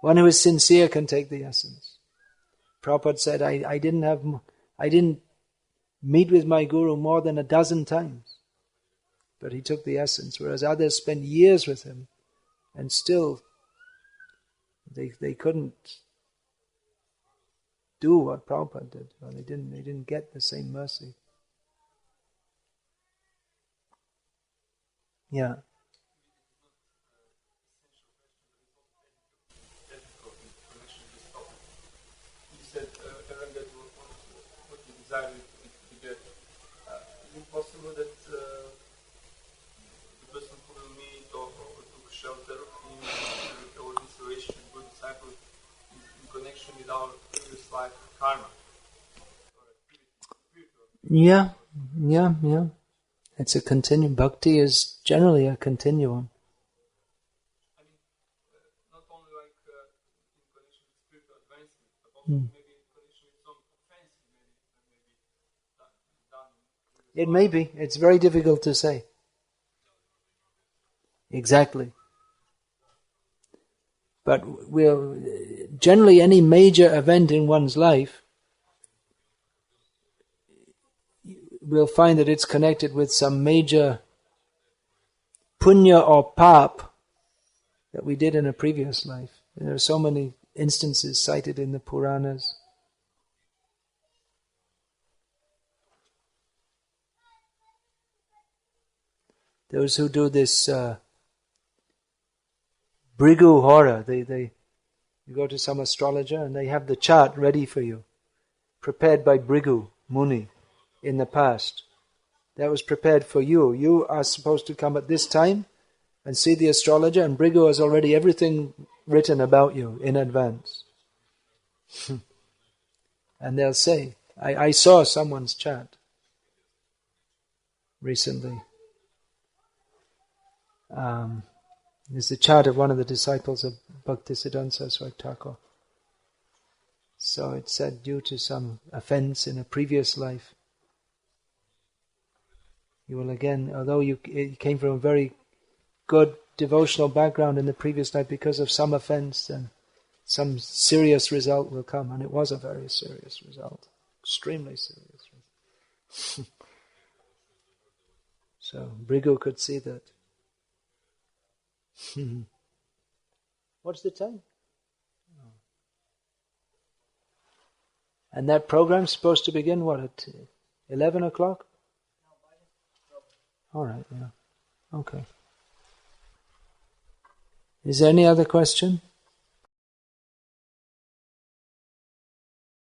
One who is sincere can take the essence. Prabhupada said, I didn't meet with my Guru more than a dozen times. But he took the essence, whereas others spent years with him and still they couldn't do what Prabhupada did. Or they didn't get the same mercy. Yeah. You said Aaron, that what you desire to get. Is it possible that the person who will meet or took shelter in or this relation, good disciple, is in connection with our previous life karma? Yeah. It's a continuum. Bhakti is generally a continuum. I mean, not only like in connection with spiritual advancement, but also maybe in connection with some offense maybe done. It may be. It's very difficult to say. Exactly. But generally any major event in one's life, we'll find that it's connected with some major punya or pap that we did in a previous life. There are so many instances cited in the Puranas. Those who do this Brigu Hora, you go to some astrologer and they have the chart ready for you, prepared by Brigu Muni in the past. That was prepared for you. You are supposed to come at this time and see the astrologer, and Brigu has already everything written about you in advance. And they'll say, I saw someone's chart recently. There's the chart of one of the disciples of Bhaktisiddhanta Saraswati Thakur. So it said, due to some offense in a previous life, you will again, although you came from a very good devotional background in the previous life, because of some offense, then some serious result will come. And it was a very serious result. Extremely serious result. So Brigu could see that. What's the time? And that program's supposed to begin, what, at 11 o'clock? All right, yeah. Okay. Is there any other question?